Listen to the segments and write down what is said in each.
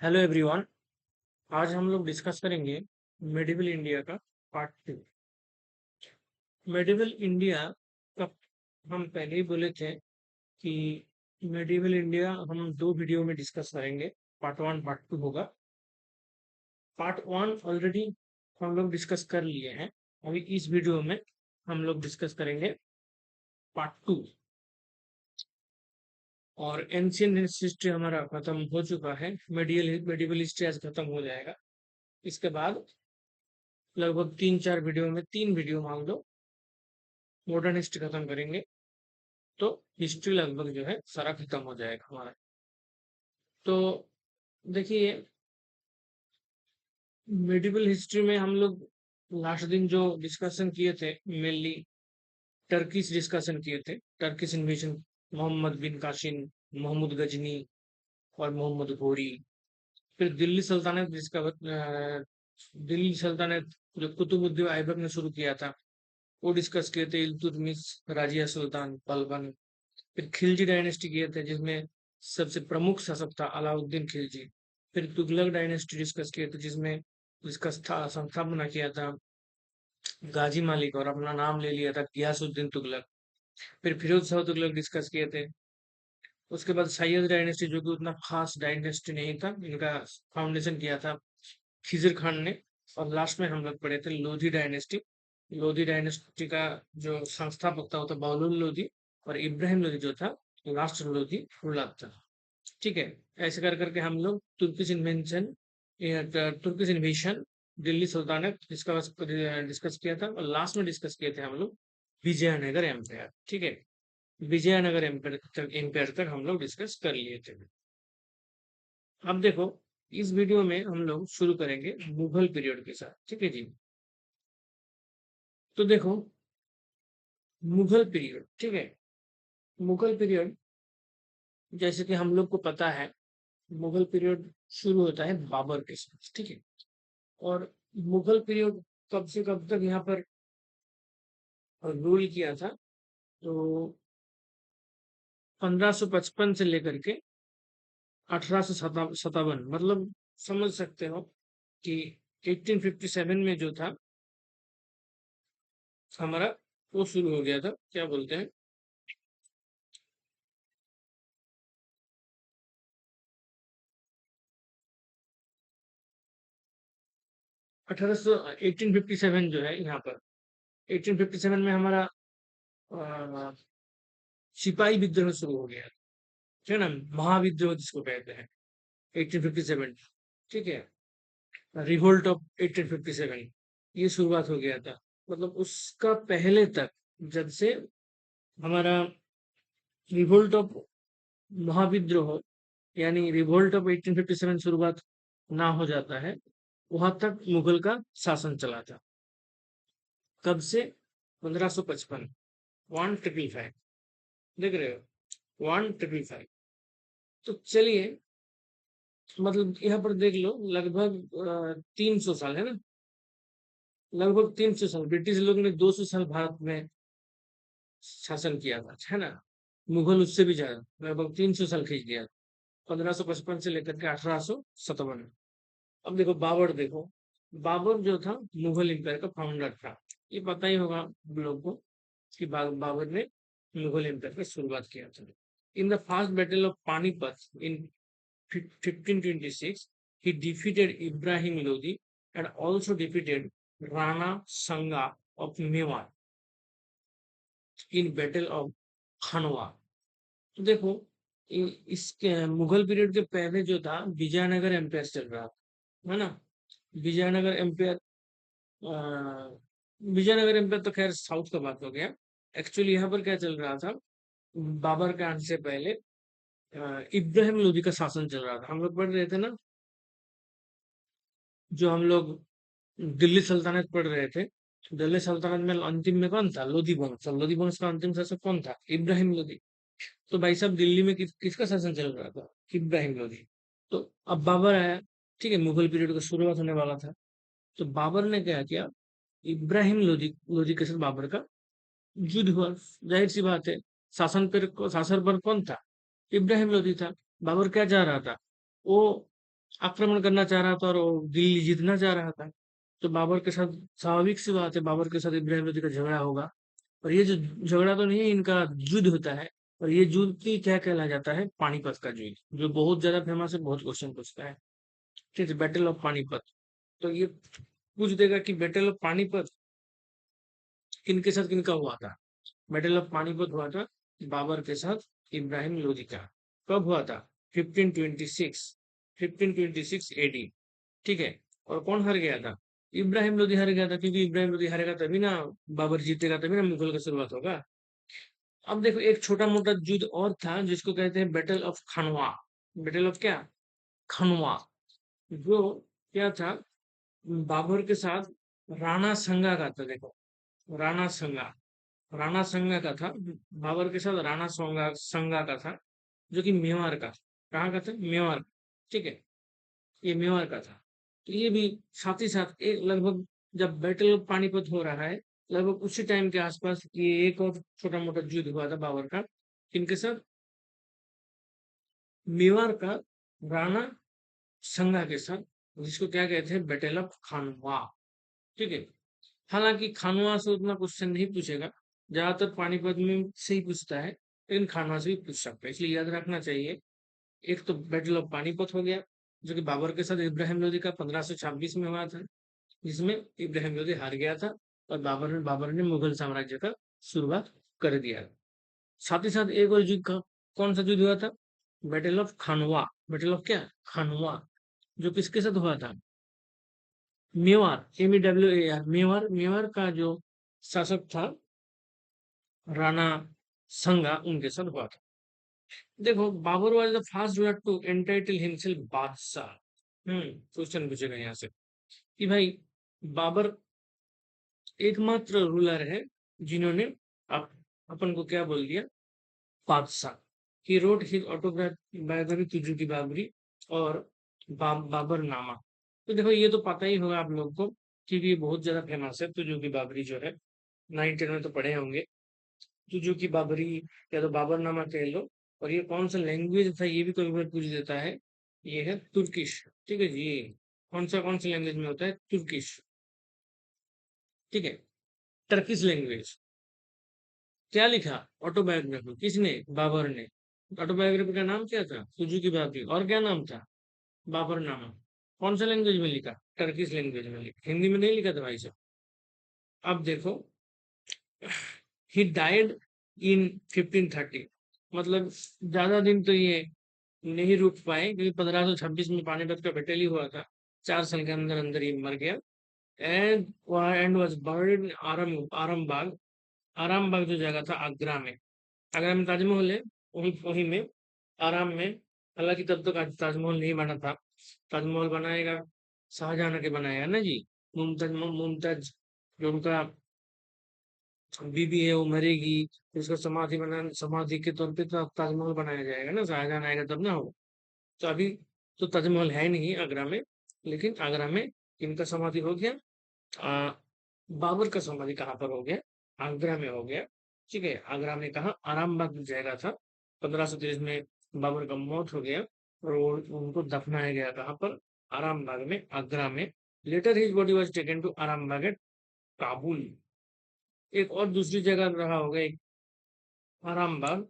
Hello everyone. आज हम लोग डिस्कस करेंगे मेडिवल इंडिया का पार्ट 2। मेडिवल इंडिया का हम पहले ही बोले थे कि मेडिवल इंडिया हम दो वीडियो में डिस्कस करेंगे। पार्ट 1 पार्ट 2 होगा। पार्ट 1 ऑलरेडी हम लोग डिस्कस कर लिए हैं। अभी इस वीडियो में हम लोग डिस्कस करेंगे पार्ट 2। और एंशियंट हिस्ट्री हमारा खत्म हो चुका है। मेडिवल हिस्ट्री आज खत्म हो जाएगा। इसके बाद लगभग 3-4 वीडियो में 3 वीडियो मान लो मॉडर्न हिस्ट्री खत्म करेंगे, तो हिस्ट्री लगभग जो है सारा खत्म हो जाएगा हमारा। तो देखिए, मेडिवल हिस्ट्री में हम लोग लास्ट दिन जो डिस्कशन किए थे, मेनली टर्किश डिस्कशन किए थे। टर्किश इन्वेजन, मोहम्मद बिन कासिम, मोहम्मद गजनी और मोहम्मद घोरी। फिर दिल्ली सल्तनत जिसका दिल्ली सल्तनत जो कुतुबुद्दीन ऐबक ने शुरू किया था, वो डिस्कस किए थे। इल्तुतमिश, राजिया सुल्तान, बलबन। फिर खिलजी डायनेस्टी किए थे जिसमें सबसे प्रमुख शासक था अलाउद्दीन खिलजी। फिर तुगलक डायनेस्टी डिस्कस किए थे जिसमें जिसका संस्थापना किया था गाजी मालिक और अपना नाम ले लिया था गियासुद्दीन तुगलक। फिर फिरोज शाह तुगलक डिस्कस किए थे। उसके बाद सैयद डायनेस्टी जो कि उतना खास डायनेस्टी नहीं था, इनका फाउंडेशन किया था खिजर खान ने। और लास्ट में हम लोग पढ़े थे लोधी डायनेस्टी। लोधी डायनेस्टी का जो संस्थापक था वो था बाउलुल लोधी। और इब्राहिम लोधी जो था लास्ट लोधी रुलात था। ठीक है। ऐसे कर करके हम लोग तुर्किश इन्वेशन, दिल्ली सुल्तानत जिसका डिस्कस किया था। और लास्ट में डिस्कस किए थे हम लोग विजयनगर एम्पायर। ठीक है। विजयनगर एम्पायर तक हम लोग डिस्कस कर लिए थे। अब देखो, इस वीडियो में हम लोग शुरू करेंगे मुगल पीरियड के साथ। ठीक है जी। तो देखो, मुगल पीरियड, ठीक है। मुगल पीरियड जैसे कि हम लोग को पता है, मुगल पीरियड शुरू होता है बाबर के साथ। ठीक है। और मुगल पीरियड कब से कब तक यहाँ पर रूल किया था, तो 1555 से लेकर के 1857, मतलब समझ सकते हो कि 1857 में जो था हमारा, वो शुरू हो गया था, क्या बोलते हैं, 1857 जो है यहाँ पर 1857 में हमारा सिपाही विद्रोह शुरू हो गया, है ना। महाविद्रोह जिसको कहते हैं 1857। ठीक है। रिवोल्ट ऑफ 1857, ये शुरुआत हो गया था। मतलब उसका पहले तक, जब से हमारा रिवोल्ट ऑफ महाविद्रोह यानी रिवोल्ट ऑफ 1857 शुरुआत ना हो जाता है, वहां तक मुगल का शासन चला था। कब से? 1555। 1555, देख रहे हो, 1555। तो चलिए, मतलब यहाँ पर देख लो, लगभग 300 साल, है ना। लगभग 300 साल ब्रिटिश लोग ने 200 साल भारत में शासन किया था, है ना। मुगल उससे भी ज्यादा, लगभग 300 साल खींच दिया। 1555 से लेकर के 1857। अब देखो बाबर, देखो बाबर जो था मुगल एम्पायर का फाउंडर था। ये पता ही होगा आप लोग को कि बाबर ने मुगल एम्पायर की शुरुआत किया था। In the first battle of Panipat in 1526, he defeated Ibrahim Lodi and also defeated Rana Sanga of Mewar in Battle of खानवा। तो देखो, इसके मुगल पीरियड के पहले जो था विजयनगर एम्पायर चल रहा था, है ना। विजयनगर एम्पायर, विजयनगर एम्पायर तो खैर साउथ का बात हो गया। एक्चुअली यहाँ पर क्या चल रहा था, बाबर के आने से पहले इब्राहिम लोदी का शासन चल रहा था। हम लोग पढ़ रहे थे ना, जो हम लोग दिल्ली सल्तनत पढ़ रहे थे। दिल्ली सल्तनत में अंतिम में कौन था? लोधी वंश। और लोधी वंश का अंतिम शासक कौन था? इब्राहिम लोधी। तो भाई साहब, दिल्ली में किसका शासन चल रहा था? इब्राहिम लोधी। तो अब बाबर आया। ठीक है, मुगल पीरियड का शुरुआत होने वाला था। तो बाबर ने क्या किया, इब्राहिम लोधी लोधी के साथ बाबर का युद्ध हुआ। जाहिर सी बात है, शासन पर कौन था? इब्राहिम लोधी था। बाबर क्या चाह रहा था? वो आक्रमण करना चाह रहा था और वो दिल्ली जीतना चाह रहा था। तो बाबर के साथ स्वाभाविक सी बात है, बाबर के साथ इब्राहिम लोदी का झगड़ा होगा। और ये जो झगड़ा तो नहीं है, इनका युद्ध होता है। और ये युद्ध ही क्या कहला जाता है? पानीपत का युद्ध, जो बहुत ज्यादा फेमस है, बहुत क्वेश्चन पूछता है। ठीक है, बैटल ऑफ पानीपत। तो ये पूछ देगा कि बैटल ऑफ पानीपत किनके साथ किनका हुआ था। बैटल ऑफ पानीपत हुआ था बाबर के साथ इब्राहिम लोदी का। कब हुआ था? 1526, 1526 एडी। ठीक है। और कौन हार गया था? इब्राहिम लोदी हार गया था, क्योंकि इब्राहिम लोदी हारेगा तभी ना बाबर जीतेगा, तभी ना मुगल का शुरुआत होगा। अब देखो, एक छोटा मोटा युद्ध और था जिसको कहते हैं बैटल ऑफ खनवा। बैटल ऑफ क्या? खनवा। जो क्या था? बाबर के साथ राणा संगा का था। देखो, राणा संगा, राणा संगा का था। बाबर के साथ राणा संगा संगा का था, जो कि मेवाड़ का। कहाँ का था? मेवाड़। ठीक है, ये मेवाड़ का था। तो ये भी साथ ही साथ एक लगभग, जब बैटल ऑफ पानीपत हो रहा है, लगभग उसी टाइम के आसपास ये एक और छोटा मोटा युद्ध हुआ था बाबर का। किनके साथ? मेवाड़ का राणा संगा के साथ, जिसको क्या कहते हैं? बैटल ऑफ खानवा। ठीक है। हालांकि खानवा से उतना क्वेश्चन नहीं पूछेगा, ज्यादातर पानीपत में से ही पूछता है, लेकिन खानवा से भी पूछ सकता है, इसलिए याद रखना चाहिए। एक तो बैटल ऑफ पानीपत हो गया, जो कि बाबर के साथ इब्राहिम लोदी का 1526 में हुआ था, जिसमें इब्राहिम लोदी हार गया था और बाबर ने मुगल साम्राज्य का शुरुआत कर दिया। साथ ही साथ एक और युद्ध का, कौन सा युद्ध हुआ था? Battle of Khanwa. Battle of क्या? खानवा। जो किसके साथ हुआ था? मेवाड़, MEWAR, मेवाड़। मेवाड़ का जो शासक था राणा संगा, उनके साथ हुआ था। देखो, Babur was the first ruler to entitle himself बादशाह। क्वेश्चन पूछेगा यहाँ से कि भाई, बाबर एकमात्र रूलर है जिन्होंने अप, अपन को क्या बोल दिया? बादशाह। ही रोट हिज ऑटोबायोग्राफी तुजू की बाबरी और बाबर नामा। तो देखो, ये तो पता ही होगा आप लोग को, क्योंकि ये बहुत ज्यादा फेमस है। तुजू की बाबरी जो है, 9-10 में तो पढ़े होंगे। तुजू की बाबरी या तो बाबरनामा कह लो। और ये कौन सा लैंग्वेज था, ये भी कभी बार पूछ देता है। ये है तुर्किश। ठीक है जी। कौन सा लैंग्वेज में होता है? तुर्किश। ठीक है, टर्किश लैंग्वेज। क्या लिखा? ऑटोबायोग्राफी। किसने? बाबर ने। ऑटोबायोग्राफी का नाम क्या था? तुजू की बाबरी। और क्या नाम था? बाबरनामा। कौन सा लैंग्वेज में लिखा? टर्किश लैंग्वेज में लिखा, हिंदी में नहीं लिखा था भाई साहब। अब देखो, ही डाइड इन 1530। मतलब ज्यादा दिन तो ये नहीं रुक पाए, क्योंकि 1526 में पानीपत का बैटल ही हुआ था। 4 साल के अंदर अंदर ये मर गया। And was bird Arambagh. Arambagh जो जगह था आगरा में। आगरा में ताजमहल है, वहीं वहीं में, आराम में। हालांकि तब तक आज ताजमहल नहीं बना था। ताजमहल बनाएगा शाहजहां के बनाया ना जी। मुमताज जो उनका बीबी है, वो मरेगी, फिर उसका समाधि के तौर पे तो ताजमहल बनाया जाएगा ना, शाहजहां आएगा तब ना हो। तो अभी तो ताजमहल है नहीं आगरा में, लेकिन आगरा में इनका समाधि हो गया। आ, बाबर का समाधि कहाँ पर हो गया? आगरा में हो गया। ठीक है, आगरा में कहा? आरामबाग जगह था। 1530 में बाबर का मौत हो गया और उनको दफनाया गया कहाँ पर? आरामबाग में, आगरा में। Later his body was taken to Arambagh at Kabul. एक और दूसरी जगह रहा होगा एक, आरामबाग।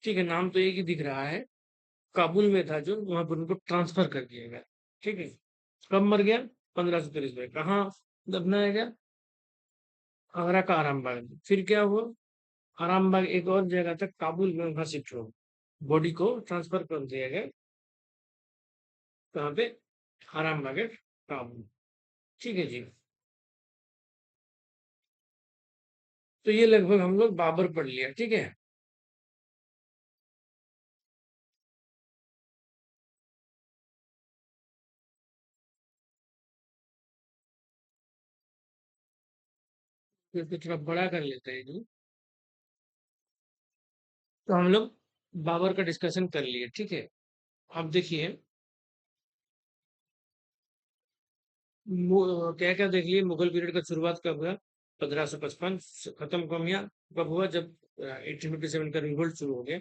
ठीक है, नाम तो एक ही दिख रहा है। काबुल में था जो, वहां पर उनको ट्रांसफर कर दिया गया। ठीक है। कब मर गया? 1530 में। कहाँ दफनाया गया? आगरा का आरामबाग में। फिर क्या हुआ? आरामबाग एक और जगह था काबुल में, वहां शिफ्ट हो, बॉडी को ट्रांसफर कर दिया गया। कहाँ पे? आरामबाग है, काबुल। ठीक है जी। तो ये लगभग हम लोग बाबर पढ़ लिया। ठीक है। फिर तो थोड़ा बड़ा कर लेते हैं जी। तो हम लोग बाबर का डिस्कशन कर लिए। ठीक है। अब देखिए, क्या क्या देख लिए। मुगल पीरियड का शुरुआत कब हुआ? 1555। खत्म कब हुआ? जब 1857 का रिवोल्ट शुरू हो गया,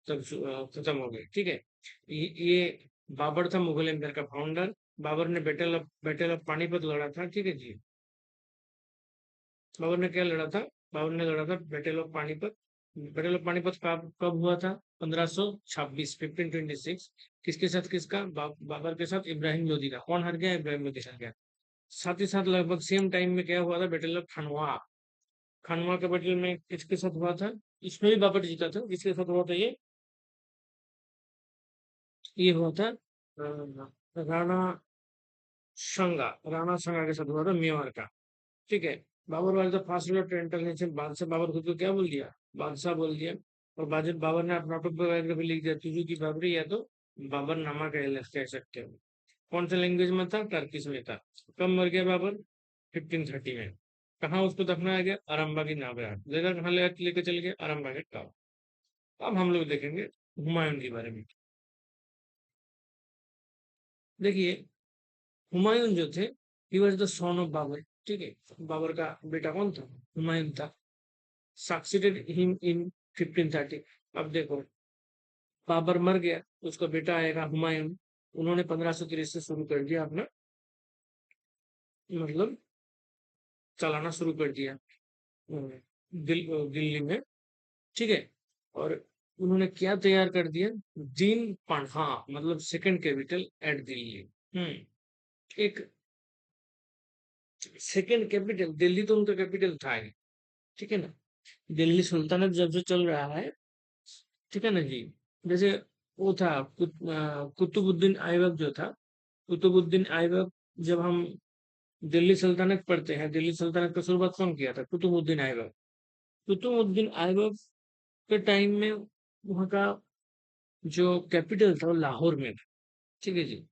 तब खत्म हो गया। ठीक है। ये बाबर था मुगल एम्पायर का फाउंडर। बाबर ने बैटल ऑफ पानीपत लड़ा था, ठीक है जी। बाबर ने क्या लड़ा था? बाबर ने लड़ा था battle of Panipat. Battle of Panipat कब कब हुआ था? 1526, 1526। किसके साथ? किसका? बाबर के साथ इब्राहिम लोदी का। कौन हार गया? इब्राहिम लोदी हार गया। साथ ही साथ लगभग सेम टाइम में क्या हुआ था? Battle of खनवा। खनवा के बैटल में किसके साथ हुआ था? इसमें भी बाबर जीता था। किसके साथ हुआ था ये हुआ था राणा राणा संगा के साथ हुआ था, मेवाड़ का। ठीक है। बाबर वाले तो फास्ट इंटेलिजेंस बादशाह, बाबर खुद को क्या बोल दिया? बादशाह बोल दिया। और बाबर ने अपना ऑटोबायोग्राफी लिख दिया, तुझू की बाबरी, या तो बाबर नामा कह सकते हो। कौन सा लैंग्वेज में था? टर्किश में था। कब मर गया बाबर? 1530 में। कहाँ उसको दफनाया गया? अरम्बा की नाबरा। जगह कहाँ लेके चल गए? अरम्बा के टावर। अब हम लोग देखेंगे हुमायूं के बारे में। देखिए, हुमायूं जो थे, he was the son of Babur. ठीक है। बाबर का बेटा कौन था? हुमायूं था। Succeeded him in 1530। अब देखो, बाबर मर गया, उसका बेटा आएगा हुमायूं। उन्होंने 1530 से शुरू कर दिया अपना, मतलब चलाना शुरू कर दिया दिल्ली में। ठीक है। और उन्होंने क्या तैयार कर दिया? दीन पन्हा, मतलब सेकंड कैपिटल एट दिल्ली। एक सेकंड कैपिटल दिल्ली तो उनका कैपिटल था ही। ठीक है ना। दिल्ली सुल्तानेत जब से चल रहा है, ठीक है ना जी। जैसे वो था कुतुबुद्दीन ऐबक जो था। कुतुबुद्दीन ऐबक, जब हम दिल्ली सल्तनत पढ़ते हैं, दिल्ली सल्तनत का शुरुआत कौन किया था? कुतुबुद्दीन ऐबक। कुतुबुद्दीन ऐबक के टाइम में वहाँ का जो कैपिटल था वो लाहौर में था। ठीक है जी।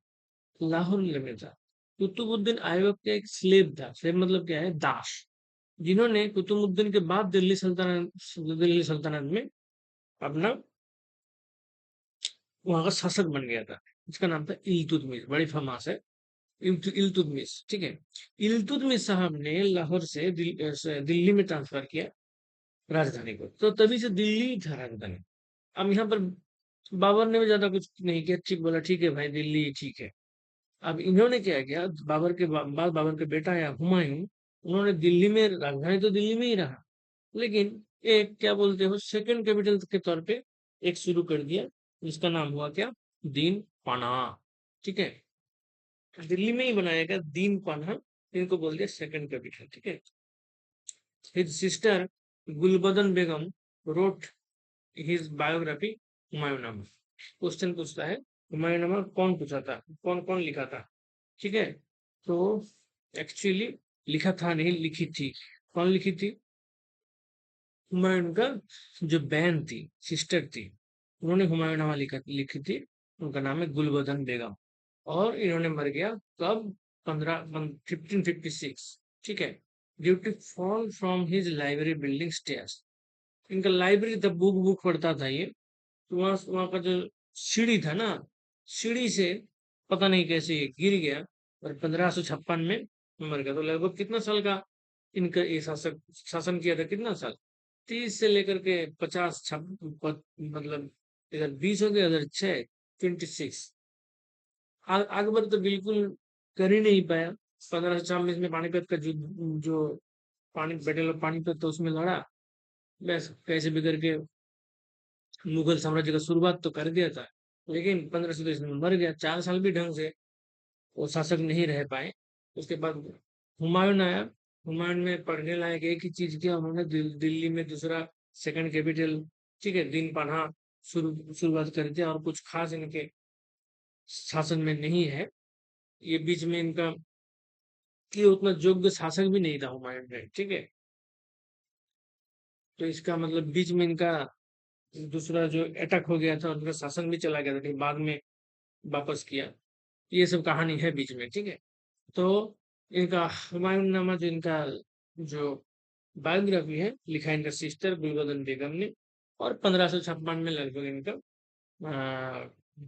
लाहौर में था। कुतुबुद्दीन ऐबक का एक स्लेव था। स्लेव मतलब क्या है? दास। जिन्होंने कुतुबुद्दीन के बाद दिल्ली सल्तनत में अपना वहां का शासक बन गया था। इसका नाम था इल्तुतमिश, बड़ी फेमस है। इल्तुतमिश, ठीक है। इल्तुतमिश साहब ने लाहौर से दिल्ली में ट्रांसफर किया राजधानी को, तो तभी से दिल्ली था राजधानी। अब यहाँ पर बाबर ने भी ज्यादा कुछ नहीं किया, ठीक बोला, ठीक है भाई दिल्ली ठीक है। अब इन्होंने क्या किया? बाद बाबर के बेटा या हुमायूं, उन्होंने दिल्ली में, राजधानी तो दिल्ली में ही रहा, लेकिन एक क्या बोलते हो, सेकंड कैपिटल के तौर पे एक शुरू कर दिया, जिसका नाम हुआ क्या? दीन पनाह। ठीक है। दिल्ली में ही बनाया गया दीन पनाह। इनको बोल दिया सेकंड कैपिटल। ठीक है। हिज सिस्टर गुलबदन बेगम रोट हिज बायोग्राफी हुमायूंनामा। क्वेश्चन पूछता है हुमायूंनामा कौन पूछा था, कौन कौन लिखा था? ठीक है। तो एक्चुअली लिखा था नहीं, लिखी थी। कौन लिखी थी? हुमायूं का जो बहन थी, सिस्टर थी, उन्होंने हुमायूंनामा लिखी थी। उनका नाम है गुलबदन बेगम। और इन्होंने मर गया कब? 1556। ठीक है। Due to fall from his library building stairs. इनका लाइब्रेरी था, बुक बुक पढ़ता था ये। तो वहां का जो सीढ़ी था ना, सीढ़ी से पता नहीं कैसे ये गिर गया, और 1556 में मर गया। तो लगभग कितना साल का इनका ये शासन किया था? कितना साल? 30 से लेकर के 50, मतलब इधर 20 हो गया, इधर 26। अकबर तो बिल्कुल कर ही नहीं पाया। 1526 में पानीपत का जो बैटल ऑफ पानीपत, तो उसमें लड़ा। बस कैसे भी करके मुगल साम्राज्य का शुरुआत तो कर दिया था, लेकिन 1523 में मर गया। 4 साल भी ढंग से वो शासक नहीं रह पाए। उसके बाद हुमायूं आया। हुमायूं में पढ़ने लायक एक ही चीज किया उन्होंने, दिल्ली में दूसरा सेकंड कैपिटल, ठीक है, दिन पन्हा शुरुआत कर दिया। और कुछ खास इनके शासन में नहीं है। ये बीच में इनका ये उतना योग्य शासक भी नहीं था हुमायूं में। ठीक है। तो इसका मतलब बीच में इनका दूसरा जो अटैक हो गया था, उनका शासन भी चला गया था, लेकिन बाद में वापस किया। ये सब कहानी है बीच में। ठीक है। तो इनका हुमायूंनामा, जो इनका जो बायोग्राफी है, लिखा है इनका सिस्टर गुलबदन बेगम ने। और 1556 में लगभग इनका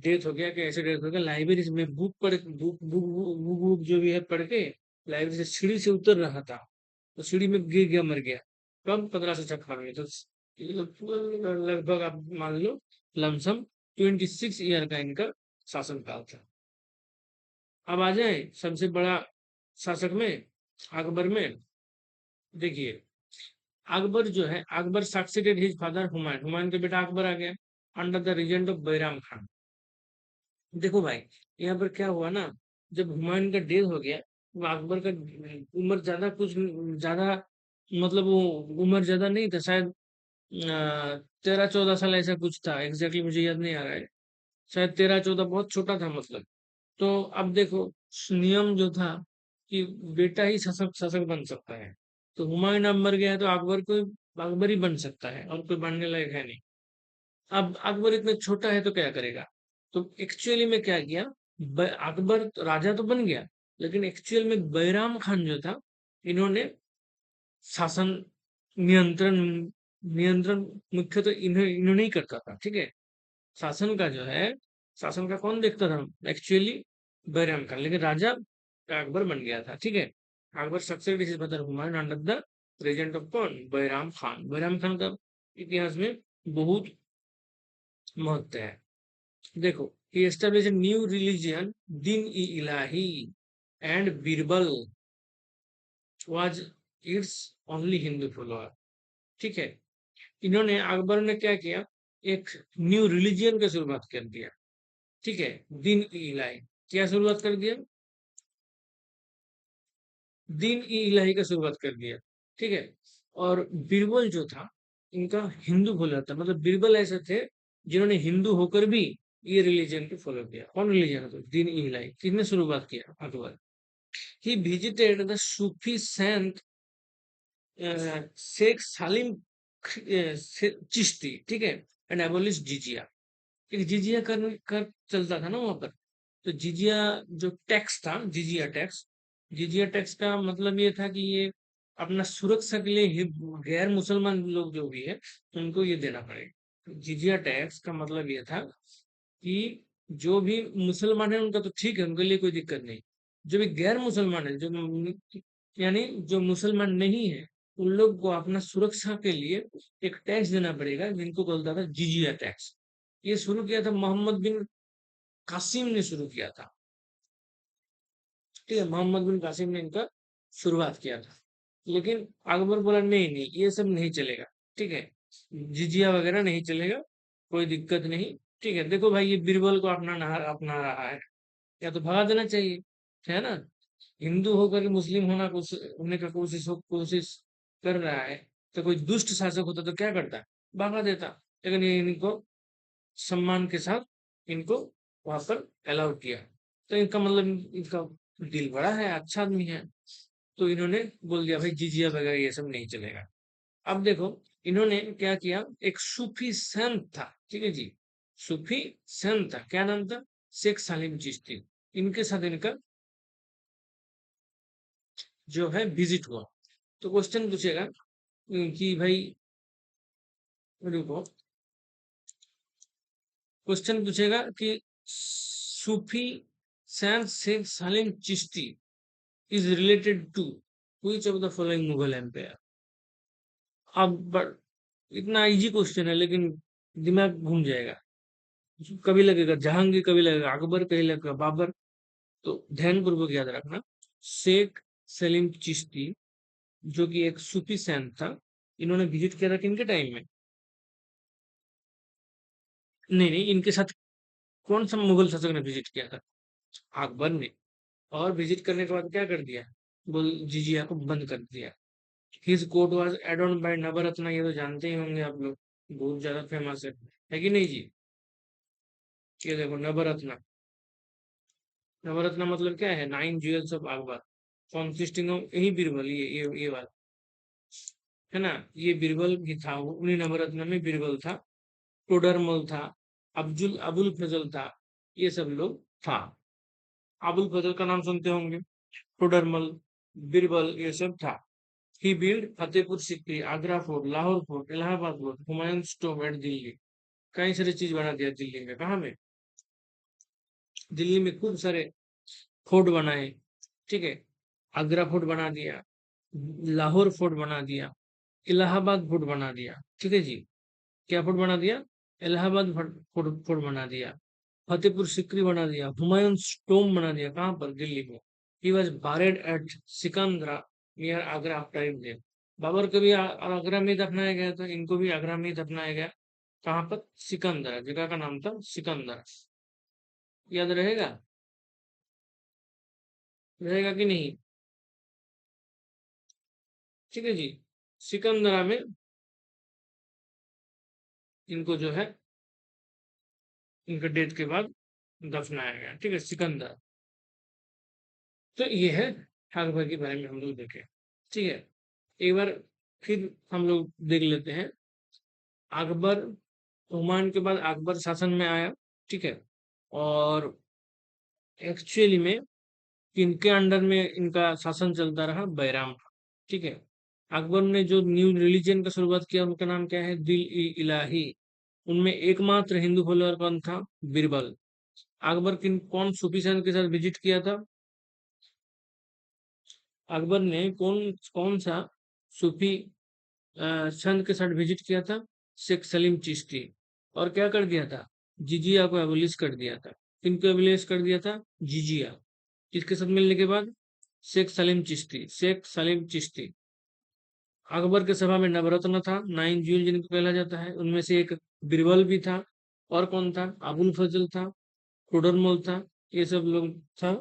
डेथ हो गया। कि ऐसे डेथ हो गया, लाइब्रेरी में बुक पढ़ बुक बुक बुक बुक जो भी है पढ़ के, लाइब्रेरी से सीढ़ी से उतर रहा था, तो सीढ़ी में गिर गया, मर गया। कब? 1556 में। तो लगभग आप मान लो लमसम 26 ईयर का इनका शासनकाल था। अब आ जाए सबसे बड़ा शासक में, अकबर में। देखिए, अकबर जो है, Akbar succeeded his father Humayun, Humayun के बेटा अकबर आ गया under the regent of Bairam Khan. देखो भाई, यहाँ पर क्या हुआ ना, जब हुमायूं का डेथ हो गया, तो अकबर का उम्र ज्यादा कुछ ज्यादा, मतलब वो उम्र ज्यादा नहीं था शायद, 13-14 साल ऐसा कुछ था, एग्जैक्टली मुझे याद नहीं आ रहा है, शायद 13-14, बहुत छोटा था मतलब। तो अब देखो, नियम जो था कि बेटा ही शासक शासक बन सकता है, तो हुमायूं अब मर गया है तो अकबर को, अकबर ही बन सकता है और कोई बनने लायक है नहीं। अब अकबर इतना छोटा है तो क्या करेगा? तो एक्चुअली में क्या किया, अकबर तो राजा तो बन गया, लेकिन एक्चुअल में बैराम खान जो था, इन्होंने शासन नियंत्रण नियंत्रण मुख्य तो इन्होंने ही करता था, ठीक है। शासन का जो है, शासन का कौन देखता था एक्चुअली? बैराम खान, लेकिन राजा अकबर बन गया था, ठीक है। अकबर सक्सेस डिसीज बदर Humayun under the Regent of कौन? बैराम खान। बैराम खान का इतिहास में बहुत महत्व है। देखो, he established a new religion, din-e-ilahi, and Birbal was its only Hindu follower। ठीक है, इन्होंने, अकबर ने क्या किया, एक न्यू रिलीजियन का शुरुआत कर दिया, ठीक है। दिन-ई-इलाही, क्या शुरुआत कर दिया? दिन-ई-इलाही का शुरुआत कर दिया, ठीक है। और बीरबल जो था, इनका हिंदू फॉलोअर था, मतलब बीरबल ऐसे थे जिन्होंने हिंदू होकर भी ये रिलीजन को फॉलो किया। कौन रिलीजन है? दिन-ई-इलाही। किसने शुरुआत किया? Akbar. He visited the Sufi saint Sheikh Salim Chishti, ठीक है, एंड एबोलिश जिजिया। एक जिजिया कर चलता था ना वहां पर, तो जिजिया जो टैक्स था, जिजिया टैक्स, जिजिया टैक्स का मतलब ये था कि ये अपना सुरक्षा के लिए गैर मुसलमान लोग जो भी है, उनको ये देना पड़ेगा। जिजिया टैक्स का मतलब ये था कि जो भी मुसलमान है उनका तो ठीक है, उनके लिए कोई दिक्कत नहीं। जो भी गैर मुसलमान है, जो यानी जो मुसलमान नहीं है, उन लोग को अपना सुरक्षा के लिए एक टैक्स देना पड़ेगा, जिनको बोलता था जिजिया टैक्स। ये शुरू किया था मोहम्मद बिन कासिम ने शुरू किया था, ठीक है। मोहम्मद बिन कासिम ने इनका शुरुआत किया था, लेकिन अकबर बोला नहीं नहीं, ये सब नहीं चलेगा, ठीक है, जिजिया वगैरह नहीं चलेगा, कोई दिक्कत नहीं, ठीक है। देखो भाई, ये बीरबल को अपना रहा है, या तो भगा देना चाहिए, है ना। हिंदू होकर के मुस्लिम होने का कोशिश कर रहा है, तो कोई दुष्ट शासक होता तो क्या करता? भगा देता। लेकिन ये इनको सम्मान के साथ इनको वहां पर अलाउ किया, तो इनका मतलब इनका दिल बड़ा है, अच्छा आदमी है, तो इन्होंने बोल दिया भाई जिजिया वगैरह ये सब नहीं चलेगा। अब देखो, इन्होंने क्या किया, एक सूफी संत था, ठीक है जी, सूफी संत था, क्या नाम था? शेख सालिम चिश्ती। इनके साथ इनका जो है विजिट हुआ। तो क्वेश्चन पूछेगा कि भाई, रुको, क्वेश्चन पूछेगा कि Sufi saint Shaikh Salim Chishti is related to which of the following Mughal empire. अब इतना इजी क्वेश्चन है, लेकिन दिमाग घूम जाएगा। कभी लगेगा जहांगीर, कभी लगेगा अकबर, कभी लगेगा बाबर। तो ध्यान पूर्वक याद रखना, शेख सलीम चिश्ती, जो कि एक सूफी सैंत था, इन्होंने विजिट किया था किनके टाइम में? नहीं नहीं, इनके साथ कौन सा मुगल शासक ने विजिट किया था? अकबर ने। और विजिट करने के बाद क्या कर दिया? बोल, जिजिया को बंद कर दिया। His court was adorned by Navratna, ये तो जानते ही होंगे आप लोग, बहुत ज्यादा फेमस है कि नहीं जी? ये देखो, नवरत्ना। नवरत्न मतलब क्या है? 9 jewels of Akbar, consisting of, यही बीरबल, ये बात है ना। ये बीरबल भी था, वो उन्हीं नवरत्न में बीरबल था, टोडरमल था, अबुल फजल था, ये सब लोग था। अबुल फजल का नाम सुनते होंगे, टोडरमल, बीरबल, ये सब था। He build Fatehpur Sikri, Agra fort, Lahore fort, Allahabad fort, Humayun tomb at Delhi. कई सारी चीज बना दिया दिल्ली में। कहाँ में? दिल्ली में खूब सारे फोर्ट बनाए, ठीक है। आगरा फोर्ट बना दिया, लाहौर फोर्ट बना दिया, इलाहाबाद फोर्ट बना दिया, ठीक है जी। क्या फोर्ट बना दिया? इलाहाबाद फोर्ट फोर्ट बना दिया। फतेहपुर सीकरी बना दिया, हुमायूं टॉम्ब बना दिया, कहाँ पर? दिल्ली में। He was buried at Sikandra near Agra after his death. Babur को भी आगरा में दफनाया गया था, इनको भी आगरा में दफनाया गया। कहाँ पर? सिकंदरा, जगह का नाम था सिकंदरा। याद रहेगा? रहेगा कि नहीं? ठीक है जी। सिकंदरा में इनको जो है, इनके डेथ के बाद दफनाया गया। ठीक है, सिकंदर। तो ये है अकबर के बारे में हम लोग देखें। ठीक है, एक बार फिर हम लोग देख लेते हैं। अकबर, हुमायूं के बाद अकबर शासन में आया। ठीक है, और एक्चुअली में किनके अंडर में इनका शासन चलता रहा? बैराम का। ठीक है, अकबर ने जो न्यू रिलीजन का शुरुआत किया, उनका नाम क्या है? दिल ई इलाही। उनमें एकमात्र हिंदू फॉलोअर कौन था? बीरबल। अकबर किन कौन सूफी संत के साथ विजिट किया था? अकबर ने कौन कौन सा सूफी संत के साथ विजिट किया था? शेख सलीम चिश्ती। और क्या कर दिया था? जिजिया को एबोलिश कर दिया था। किनको एबोलिश कर दिया था? जिजिया। किसके साथ मिलने के बाद? शेख सलीम चिश्ती। शेख सलीम चिश्ती। अकबर के सभा में नवरत्न था, 9 ज्वेल जिनको कहला जाता है, उनमें से एक बीरबल भी था। और कौन था? अबुल फजल था, टोडरमल था, ये सब लोग था।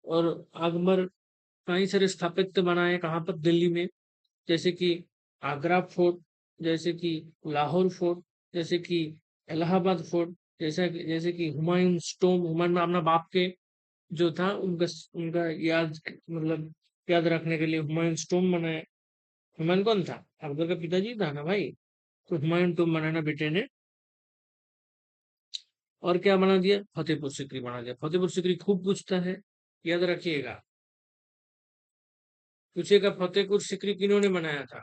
और अकबर कई सारे स्थापित्य बनाए, कहाँ पर? दिल्ली में। जैसे कि आगरा फोर्ट, जैसे कि लाहौर फोर्ट, जैसे कि इलाहाबाद फोर्ट, जैसे कि हुमायूं टॉम्ब। हुमायूं अपना बाप के जो था उनका उनका याद, मतलब याद रखने के लिए हुमायूं टॉम्ब बनाया। हुमायूं कौन था? अकबर का पिताजी था ना भाई। तो हुमायूं टॉम्ब बनाना बेटे ने। और क्या बना दिया? फतेहपुर सीकरी बना दिया। फतेहपुर सीकरी खूब पूछता है, याद रखिएगा। पूछेगा फतेहपुर सीकरी किन्होंने बनाया था?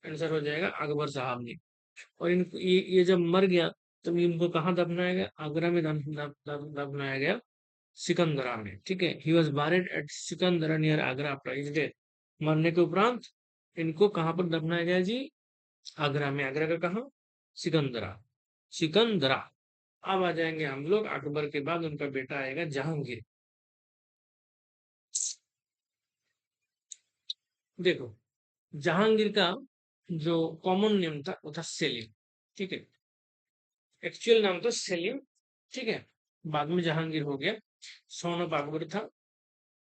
आंसर हो जाएगा अकबर साहब ने। और इनको ये जब मर गया, तब इनको कहाँ दफनाया गया? आगरा में दफनाया गया, सिकंदरा में। ठीक है, he was buried at Sikandra near Agra after his death. मरने के उपरांत इनको कहाँ पर दफनाया गया जी? आगरा में। आगरा का कहाँ? सिकंदरा। सिकंदरा। अब आ जाएंगे हम लोग, अकबर के बाद उनका बेटा आएगा जहांगीर। देखो, जहांगीर का जो कॉमन नेम था वो था सेलिम। ठीक है, एक्चुअल नाम था सेलिम। ठीक है, बाद में जहांगीर हो गया। सन ऑफ अकबर था,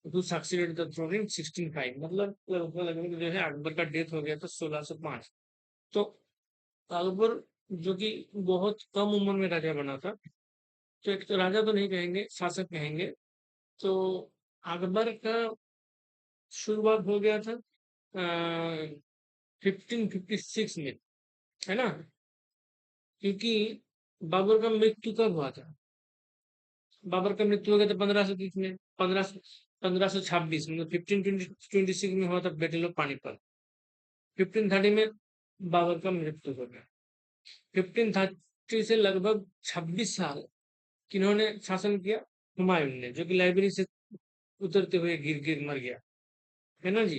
who succeeded the throne in 1605। मतलब लगभग जो है अकबर का डेथ हो गया था 1605। तो अकबर जो कि बहुत कम उम्र में राजा बना था, तो एक तो राजा तो नहीं कहेंगे, शासक कहेंगे। तो अकबर का शुरुआत हो गया था 1556 में, है ना? क्योंकि बाबर का मृत्यु कब हुआ था? बाबर का मृत्यु हो गया था 1530 में, 1526, मतलब 1526 में हुआ था बैटल ऑफ पानीपत। 1530 में बाबर का मृत्यु हो गया। 1530 से लगभग 26 साल किन्होंने शासन किया? हुमायूं ने, जो कि लाइब्रेरी से उतरते हुए गिर गिर मर गया, है ना जी?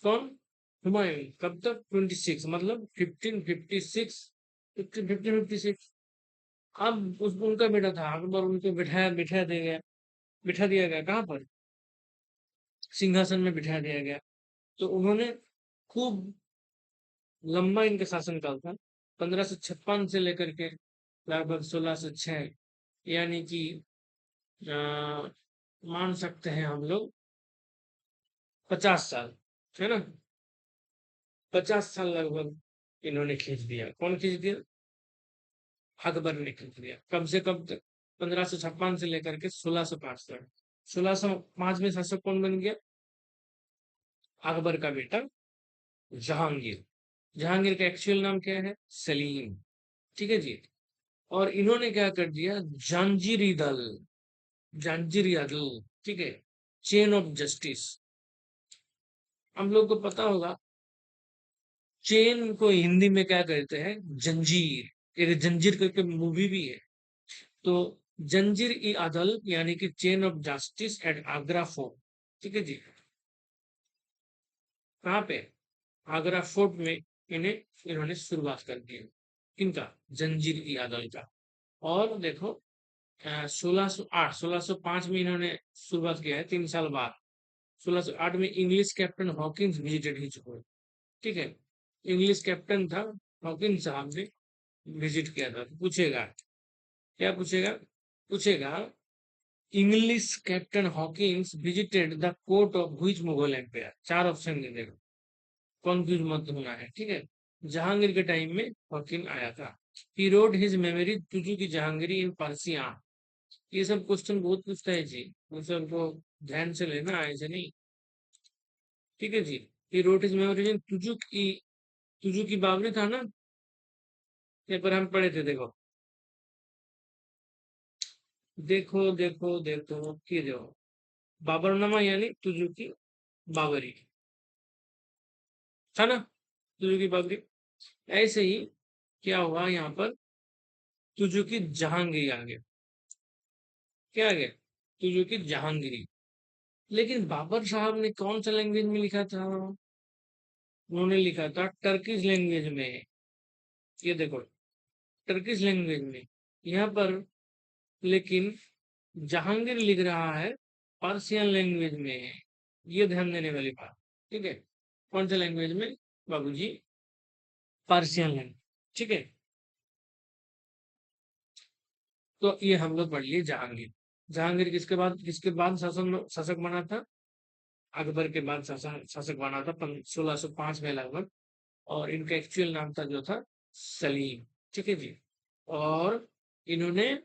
कौन? हुमायूं। कब तक? 26, मतलब 1556। 1556। अब उनका बेटा था अकबर, उनको बिठा दिया गया। बिठा दिया गया कहाँ पर? सिंहासन में बिठा दिया गया। तो उन्होंने खूब लंबा इनका शासनकाल था, 1556 से लेकर के लगभग 1606, यानी कि मान सकते हैं हम लोग 50 साल, है ना? 50 साल लगभग इन्होंने खींच दिया। कौन खींच दिया? अकबर ने खींच दिया। कब से कब तक? 1556 से लेकर के 1605 तक। 1605 में शासक कौन बन गया? अकबर का बेटा जहांगीर। जहांगीर का एक्चुअल नाम क्या है? सलीम। ठीक है जी। और इन्होंने क्या कर दिया? जंजीरी दल। जंजीरी दल। ठीक है, चेन ऑफ जस्टिस। हम लोग को पता होगा, चेन को हिंदी में क्या कहते हैं? जंजीर। एक जंजीर करके मूवी भी है। तो जंजीर ई अदल, यानी कि chain of justice eight Agra fort. ठीक है जी। कहाँ पे? आगरा फोर्ट में इन्होंने शुरुआत कर दी। किनका? जंजीर ई अदल का। और देखो, 1605 में इन्होंने शुरुआत किया है, 3 साल बाद। 1608 में English captain Hawkins visited his court. ठीक है, इंग्लिश कैप्टन था हॉकिंस साहब ने विजिट किया था। तो पूछेगा क्या पूछेगा? पूछेगा English captain Hawkins visited the court of which Mughal empire. 4 option दे देगा, कॉन्फ्यूज मत होना है, ठीक है। जहांगीर के टाइम में हॉकिंस आया था। ही रोड हिज मेमोरी तुजू की जहांगीरी इन पर्सिया। ये सब क्वेश्चन बहुत पूछता है जी, वो सबको ध्यान से लेना, ऐसे नहीं। ठीक है जी। He wrote his memory in तुजू की बावरी था ना, ये पर हम पढ़े थे। देखो देखो देखो देखो, ये देखो बाबरनामा यानी तुजू की बावरी था ना, तुजू की बावरी। ऐसे ही क्या हुआ यहाँ पर, तुजू की जहांगीरी आ गया। क्या आ गया? तुजू की जहांगीरी। लेकिन बाबर साहब ने कौन सा लैंग्वेज में लिखा था? उन्होंने लिखा था टर्किश लैंग्वेज में। ये देखो, टर्किश लैंग्वेज में। यहाँ पर लेकिन जहांगीर लिख रहा है पर्शियन लैंग्वेज में। ये ध्यान देने वाली बात। ठीक है, कौन सा लैंग्वेज में बाबूजी? Persian language. ठीक है, तो ये हम लोग पढ़ लिए जहांगीर। जहांगीर किसके बाद शासक बना था? अकबर के बाद शासक बना था 1605 में लगभग। और इनका एक्चुअल नाम था जो था सलीम। ठीक है जी। और इन्होंने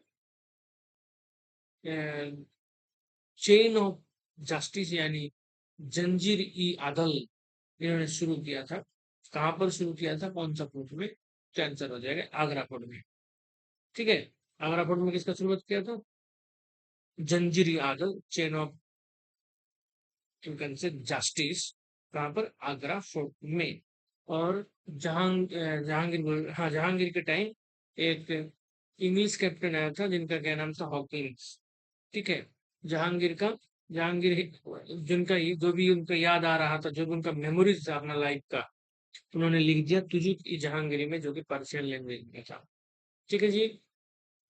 चेन ऑफ जस्टिस यानी जंजीर ई अदल इन्होंने शुरू किया था। कहां पर शुरू किया था, कौन सा कोर्ट में? तो आंसर हो जाएगा आगरा कोर्ट में। ठीक है, आगरा कोर्ट में किसका शुरुआत किया था? जंजीर ई अदल, चेन ऑफ से जस्टिस। कहां पर? आगरा फोर्ट में। और जहांगीर, हाँ, जहांगीर के टाइम एक इंग्लिश कैप्टन आया था जिनका क्या नाम था? हॉकिंस। ठीक है, जहांगीर का जहांगीर जिनका जो भी उनका याद आ रहा था, जो भी उनका मेमोरीज था अपना लाइफ का, उन्होंने लिख दिया तुझी की जहांगीरी में, जो कि पर्शियन लैंग्वेज में था। ठीक है जी।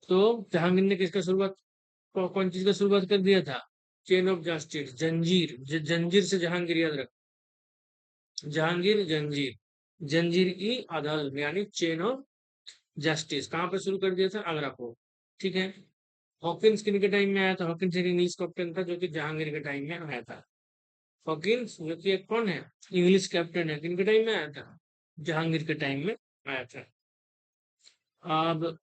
तो जहांगीर ने किसका शुरुआत, कौन चीज का शुरुआत कर दिया था? चेन ऑफ जस्टिस, जंजीर। जंजीर से जहांगीर याद रख। जहांगीर जंजीर, जंजीर की अदालत यानी चेन ऑफ जस्टिस कहाँ पे शुरू कर दिया था? आगरा को। ठीक है। हॉकिंस किन के टाइम में आया था? हॉकिंस एक इंग्लिश कैप्टन था जो कि जहांगीर के टाइम में आया था। हॉकिंस जो कि एक कौन है? इंग्लिश कैप्टन है, किन के टाइम में आया था? जहांगीर के टाइम में आया था। अब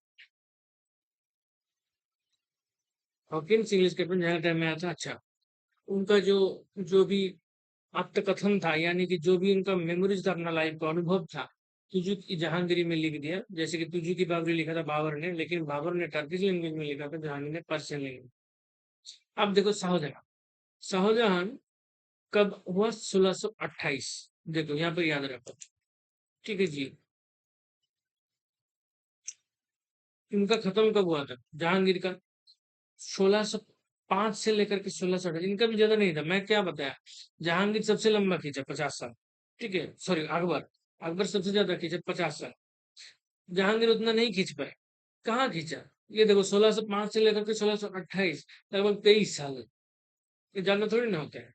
हॉकिंस इंग्लिश कैप्टन जहांगीर के टाइम में आया था। अच्छा, उनका जो जो भी आत्मकथन था, यानी कि जो भी उनका मेमोरीज था, अपना लाइफ का अनुभव था, तुझू की जहांगीरी में लिख दिया। जैसे कि तुझू की बाबरी लिखा था बाबर ने, लेकिन बाबर ने टर्किश लैंग्वेज में लिखा था, जहांगीर ने पर्शियन लैंग्वेज। अब देखो शाहजहां। शाहजहां कब हुआ? 1628। देखो यहाँ पर याद रखो। ठीक है जी। इनका खत्म कब हुआ था जहांगीर का? 1605 से लेकर के 1628। इनका भी ज्यादा नहीं था, मैं क्या बताया। जहांगीर सबसे लंबा खींचा 50 साल। ठीक है, सॉरी, अकबर। अकबर सबसे ज्यादा खींचा 50 साल। जहांगीर उतना नहीं खींच पाए। कहाँ खींचा? ये देखो 1605 से लेकर के 1628, लगभग 23 साल। ये जानना थोड़ी ना होता है।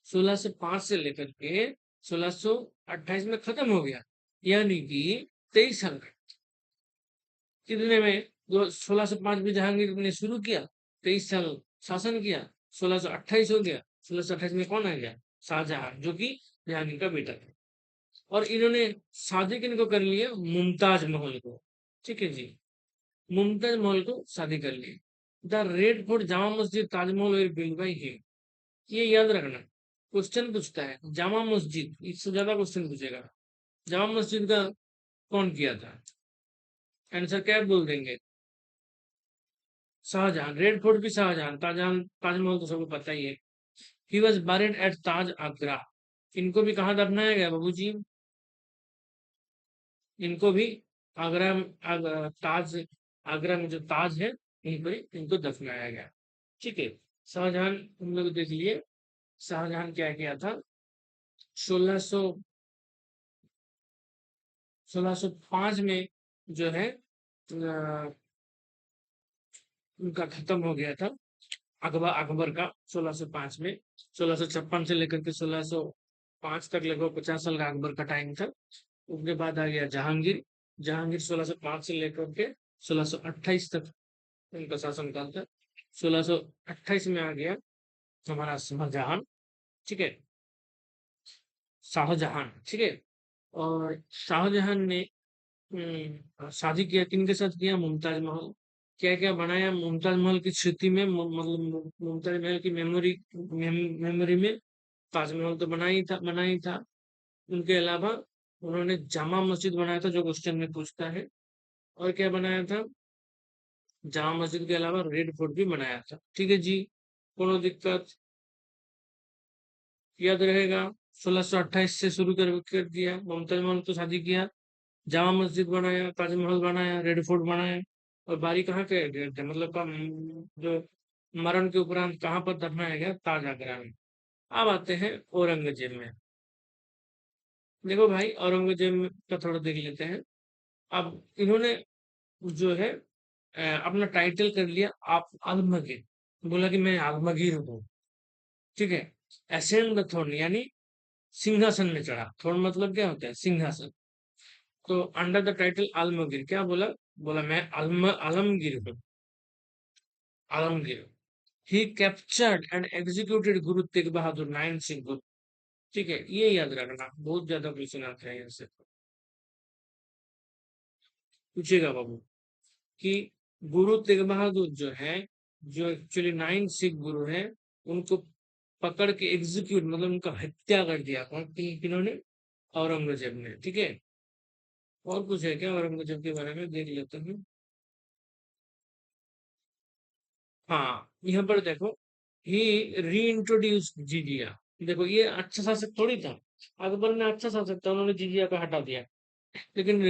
1605 से लेकर के 1628 में खत्म हो गया, यानी कि 23 साल। कितने में? 1605 में जहांगीर ने शुरू किया, 23 साल शासन किया, 1628 हो गया। 1628 में कौन आ गया? शाहजहां, जो कि जहांगीर का बेटा था। और इन्होंने शादी किनको कर लिया? मुमताज महल को। ठीक है जी, मुमताज महल को शादी कर ली। The red fort, Jama Masjid, Taj Mahal और बिलवाई है। ये याद रखना, क्वेश्चन पूछता है जामा मस्जिद, इससे ज्यादा क्वेश्चन पूछेगा। जामा मस्जिद का कौन किया था? आंसर क्या बोल देंगे? शाहजहां। रेड फोर्ट भी शाहजहां, ताजमहल तो सबको पता ही है। ही वॉज बuried एट ताज आगरा। इनको भी कहाँ दफनाया गया बाबूजी? इनको भी आगरा, ताज, आगरा में जो ताज है, यहीं पर इनको दफनाया गया। ठीक है। शाहजहां हम लोग देख लिए। शाहजहां क्या किया था? 1600 1605 में जो है उनका खत्म हो गया था। अकबर अकबर का 1605 में, 1656 से लेकर के 1605 तक लगभग 50 साल का अकबर का टाइम था। उसके बाद आ गया जहांगीर। जहांगीर 1605 से लेकर के 1628 तक उनका शासनकाल था। 1628 में आ गया हमारा शाहजहां। ठीक है, शाहजहां। ठीक है। और शाहजहां ने शादी किया किनके साथ किया? मुमताज महल। क्या क्या बनाया मुमताज महल की स्मृति में, मतलब मुमताज महल की मेमोरी में ताजमहल तो बना ही था। उनके अलावा उन्होंने जामा मस्जिद बनाया था, जो क्वेश्चन में पूछता है। और क्या बनाया था? जामा मस्जिद के अलावा रेड फोर्ट भी बनाया था। ठीक है जी, कोनो दिक्कत? याद रहेगा। 1628 से शुरू कर दिया। मुमताज महल तो शादी किया, जामा मस्जिद बनाया, ताजमहल बनाया, रेड फोर्ट बनाया। और बारी कहाँ के गए थे, मतलब का जो मरण के उपरांत कहाँ पर दफनाया गया? ताज आगरा में। अब आते हैं औरंगजेब में। देखो भाई, औरंगजेब का थोड़ा देख लेते हैं। अब इन्होंने जो है अपना टाइटल कर लिया आप आलमगीर। बोला कि मैं आलमगीर हूँ। ठीक है। एसेंड द थ्रोन यानी सिंहासन में चढ़ा। थ्रोन मतलब क्या होता है? सिंहासन। तो अंडर द टाइटल आलमगीर क्या बोला? बोला मैं आलमगीर हूँ। आलमगीर। ही captured and executed Guru Tegh Bahadur 9 Sikh गुरु। ठीक है, ये याद रखना, बहुत ज्यादा क्वेश्चन आते हैं यहाँ से। पूछेगा बाबू कि गुरु तेग बहादुर जो है, जो एक्चुअली 9 सिख गुरु है, उनको पकड़ के एग्जीक्यूट मतलब उनका हत्या कर दिया। कौन? किन्होंने? औरंगजेब ने। ठीक है। और कुछ है क्या औरंगजेब के बारे में? देख लेते हैं। हाँ, यहाँ पर देखो, ही री इंट्रोड्यूस जिजिया। देखो, ये अच्छा शासक थोड़ी था। अकबर ने अच्छा शासक था, उन्होंने जिजिया का हटा दिया। लेकिन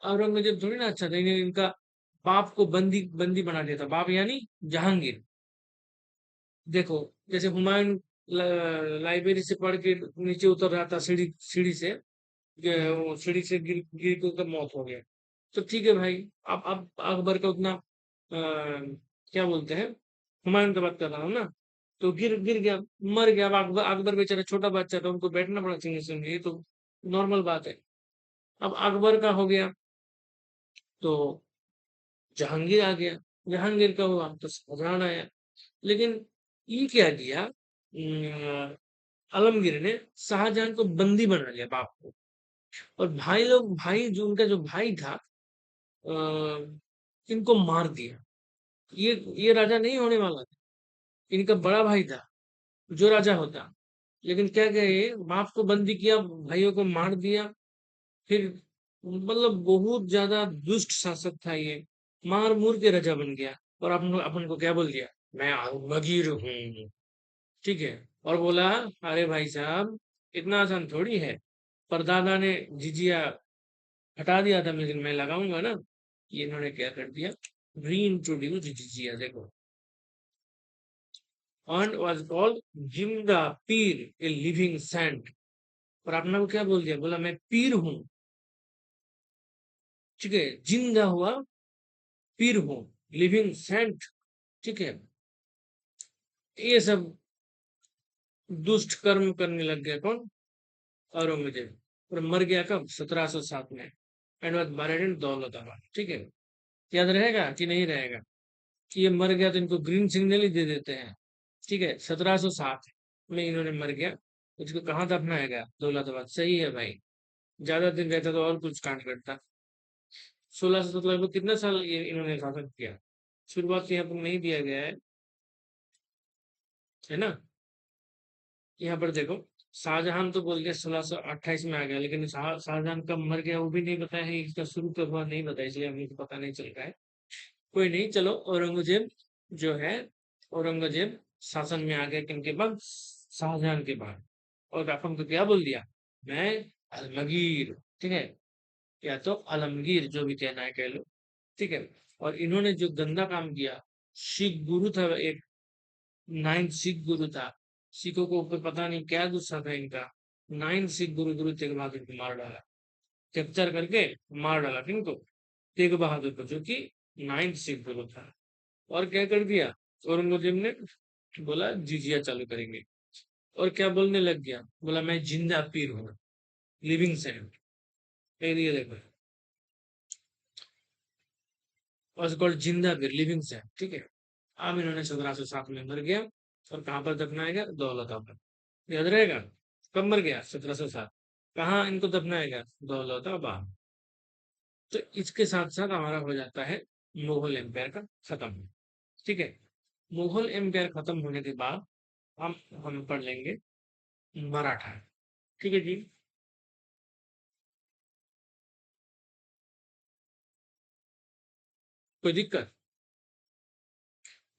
औरंगजेब थोड़ी ना अच्छा था, इनका बाप को बंदी बंदी बना दिया था। बाप यानी जहांगीर। देखो, जैसे हुमायूं लाइब्रेरी से पढ़ के नीचे उतर रहा था सीढ़ी सीढ़ी से, वो सीढ़ी से गिर गिर के उसका मौत हो गया। तो ठीक है भाई। अब अकबर का उतना क्या बोलते हैं, हुमायूं की बात कर रहा हूँ ना। तो गिर गिर गया, मर गया। अब अकबर अकबर बेचारा छोटा बच्चा था, उनको बैठना पड़ा सिंहासन में, ये तो नॉर्मल बात है। अब अकबर का हो गया, तो जहांगीर आ गया। जहांगीर का हुआ तो शाहजहां आया। लेकिन ये क्या किया, आलमगीर ने शाहजहां को बंदी बना लिया, बाप को। और भाई जो उनका जो भाई था, अ, इनको मार दिया। ये राजा नहीं होने वाला था। इनका बड़ा भाई था जो राजा होता। लेकिन क्या किया, ये बाप को बंदी किया, भाइयों को मार दिया। फिर मतलब बहुत ज्यादा दुष्ट शासक था ये। मार मूर के राजा बन गया। और अपन अपन को क्या बोल दिया? मैं आलमगीर हूँ। ठीक है। और बोला, अरे भाई साहब, इतना आसान थोड़ी है। परदादा ने जिजिया हटा दिया था, लेकिन मैं लगाऊंगा ना। ये इन्होंने क्या कर दिया? री इंट्रोड्यूस जिजिया। देखो, and was called जिंदा पीर, ए लिविंग सेंट। और आपने को क्या बोल दिया? बोला मैं पीर हूँ। ठीक है, जिंदा हुआ, पीर हूँ, लिविंग सेंट। ठीक है। ये सब दुष्ट कर्म करने लग गया। कौन? औरंगजेब। और मर गया कब? 1707 में। And was married in Daulatabad. ठीक है। याद रहेगा कि नहीं रहेगा कि ये मर गया तो इनको ग्रीन सिग्नल ही दे देते हैं? ठीक है, 1707 में इन्होंने मर गया। इसको कहाँ दफनाया गया? दौलताबाद। सही है भाई। ज्यादा दिन रहता तो और कुछ कांड करता। 1600 लगभग कितना साल ये इन्होंने शासन किया? शुरुआत से यहाँ पर नहीं दिया गया है ना। यहाँ पर देखो, शाहजहां तो बोल गया 1628 में आ गया, लेकिन शाहजहां कब मर गया वो भी नहीं बताया है, इसका शुरू कब हुआ नहीं बताया, इसलिए हमें तो पता नहीं चल रहा है। कोई नहीं, चलो। औरंगजेब जो है, औरंगजेब शासन में आ गया किनके बाद? शाहजहां के बाद। और अपन को क्या बोल दिया? मैं अलमगीर। ठीक है, या तो आलमगीर, जो भी कहना है कह लो। ठीक है। और इन्होंने जो गंदा काम किया, सिख गुरु था एक, 9 सिख गुरु था। सिखों को ऊपर पता नहीं क्या गुस्सा था इनका। 9 सिख गुरु गुरु तेग बहादुर को मार डाला। कैप्चर करके मार डाला। किनको? तेग बहादुर को, जो कि 9 सिख गुरु था। और क्या कर दिया, औरंगजेब ने बोला जिजिया चालू करेंगे। और क्या बोलने लग गया, बोला मैं जिंदा पीर हूँ, लिविंग सैंड। ये देखो, कॉल्ड जिंदा पीर, लिविंग सैंड, ठीक है। अब इन्होंने 1707 में मर गया। और कहाँ पर दफनाया गया, दौलताबाद। याद रहेगा, कब मर गया, 1707। कहाँ इनको दफनाया गया, दौलताबाद। तो इसके साथ साथ हमारा हो जाता है मुगल एम्पायर का खत्म। ठीक है, मुगल एम्पायर खत्म होने के बाद हम हम पढ़ लेंगे मराठा। ठीक है जी। कोई दिक्कत,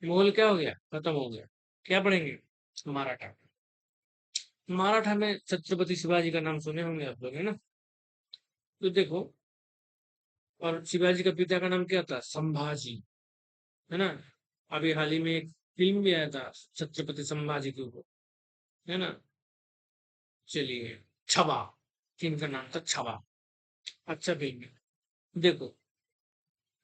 मुगल क्या हो गया, खत्म हो गया। क्या पढ़ेंगे, मराठा। मराठा में छत्रपति शिवाजी का नाम सुने होंगे आप लोग, है ना। तो देखो, और शिवाजी का पिता का नाम क्या था, संभाजी, है ना। अभी हाल ही में एक फिल्म भी आया था छत्रपति संभाजी के ऊपर, है ना। चलिए, छवा, फिल्म का नाम था छवा। अच्छा फिल्म है। देखो,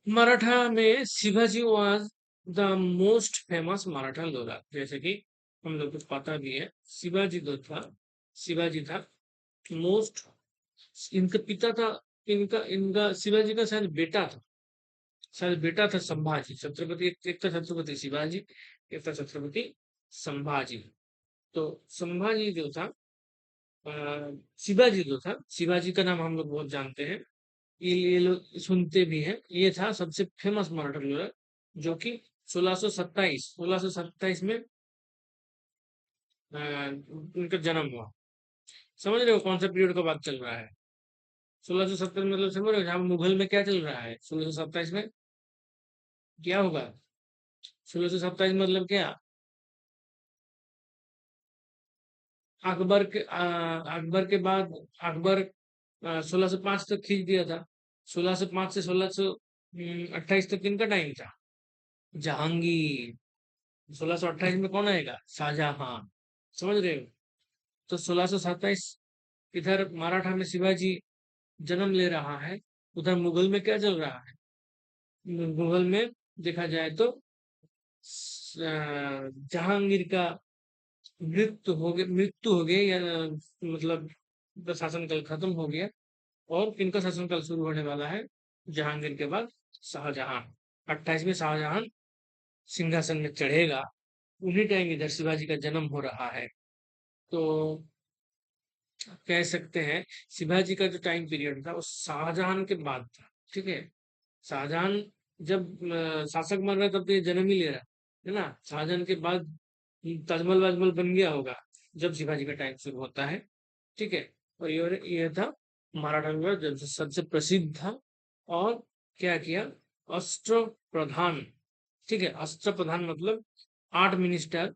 मराठा में Shivaji was the most famous Maratha ruler, जैसे कि हम लोग को पता भी है। शिवाजी जो था, शिवाजी था मोस्ट, इनका पिता था, इनका इनका शिवाजी का शायद बेटा था, शायद बेटा था संभाजी। छत्रपति एक था छत्रपति शिवाजी, एक था छत्रपति संभाजी। तो संभाजी जो था, शिवाजी जो था, शिवाजी का नाम हम लोग बहुत जानते हैं, ये लोग सुनते भी हैं। ये था सबसे फेमस मराठा रूलर, जो कि 1627 में उनका जन्म हुआ। समझ रहे हो कौन सा पीरियड का बात चल रहा है। 1670 मतलब समझ रहे हो, जहाँ मुगल में क्या चल रहा है 1627 में, क्या होगा 1627 मतलब क्या, अकबर के बाद, अकबर 1605 तक खींच दिया था। 1605 से 1628 तक किनका टाइम था, जहांगीर। 1628 में कौन आएगा, शाहजहां। समझ रहे हो। तो 1627 इधर मराठा में शिवाजी जन्म ले रहा है, उधर मुगल में क्या चल रहा है, मुगल में देखा जाए तो जहांगीर का मृत्यु हो गई, या मतलब शासनकाल खत्म हो गया। और किनका शासनकाल शुरू होने वाला है, जहांगीर के बाद शाहजहां। 28 में शाहजहां सिंहासन में चढ़ेगा, उन्हीं टाइम इधर शिवाजी का जन्म हो रहा है। तो कह सकते हैं शिवाजी का जो टाइम पीरियड था वो शाहजहां के बाद था। ठीक है, शाहजहां जब शासक बन रहा है तब तो ये जन्म ही ले रहा है ना। शाहजहां के बाद ताजमहल वाजमहल बन गया होगा जब शिवाजी का टाइम शुरू होता है। ठीक है, और ये था मराठा विभाग जब से सबसे प्रसिद्ध था। और क्या किया, अस्त्र प्रधान। ठीक है, अस्त्र प्रधान मतलब 8 मिनिस्टर,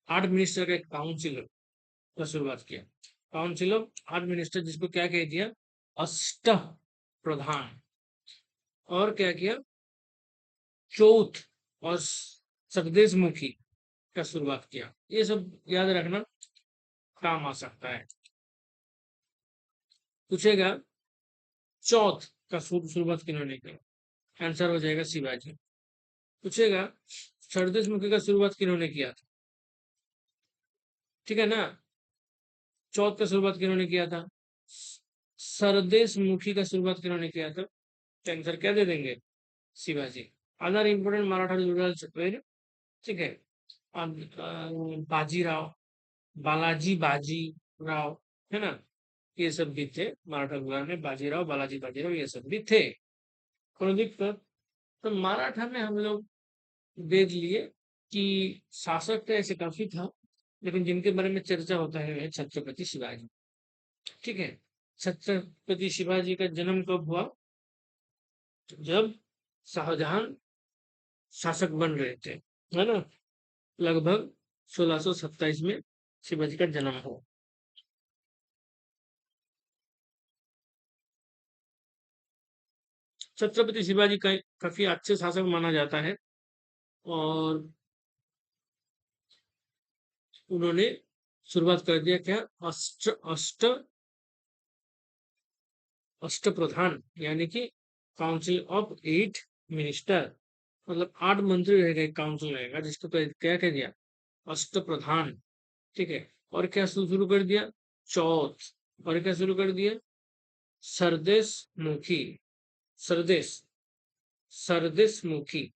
8 मिनिस्टर का एक काउंसिल का शुरुआत किया। काउंसिल ऑफ 8 मिनिस्टर, जिसको क्या कह दिया, अष्ट प्रधान। और क्या किया, चौथ और स्वदेश मुखी का शुरुआत किया। ये सब याद रखना, काम आ सकता है। पूछेगा चौथ का शुरुआत किन्होंने किया, आंसर हो जाएगा शिवाजी। पूछेगा स्वदेश मुखी का शुरुआत किन्होंने किया था, ठीक है ना। चौथ का शुरुआत किन्होंने किया था, सरदेश मुखी का शुरुआत किन्होंने किया था, तो आंसर क्या दे देंगे, Shivaji. Other important Maratha rulers, ठीक है। अब बाजीराव, बालाजी बाजी राव, है ना, ये सब भी थे मराठा रूरल में। बाजीराव, बालाजी बाजीराव, ये सब भी थे। कोई दिक्कत। तो मराठा में हम लोग देख लिए कि शासक तो ऐसे काफी था, लेकिन जिनके बारे में चर्चा होता है छत्रपति शिवाजी। ठीक है, छत्रपति शिवाजी का जन्म कब हुआ, जब शाहजहां शासक बन रहे थे, है ना। लगभग 1627 में शिवाजी का जन्म हुआ। छत्रपति शिवाजी का काफी अच्छे शासक माना जाता है। और उन्होंने शुरुआत कर दिया क्या, अष्ट अष्ट अष्ट प्रधान, यानी कि काउंसिल ऑफ 8 मिनिस्टर। मतलब 8 मंत्री रहेगा, एक काउंसिल रहेगा, जिसको क्या कह दिया, अष्ट प्रधान। ठीक है। और क्या शुरू कर दिया, चौथ। और क्या शुरू कर दिया, सरदेश मुखी, सरदेश, सरदेश मुखी।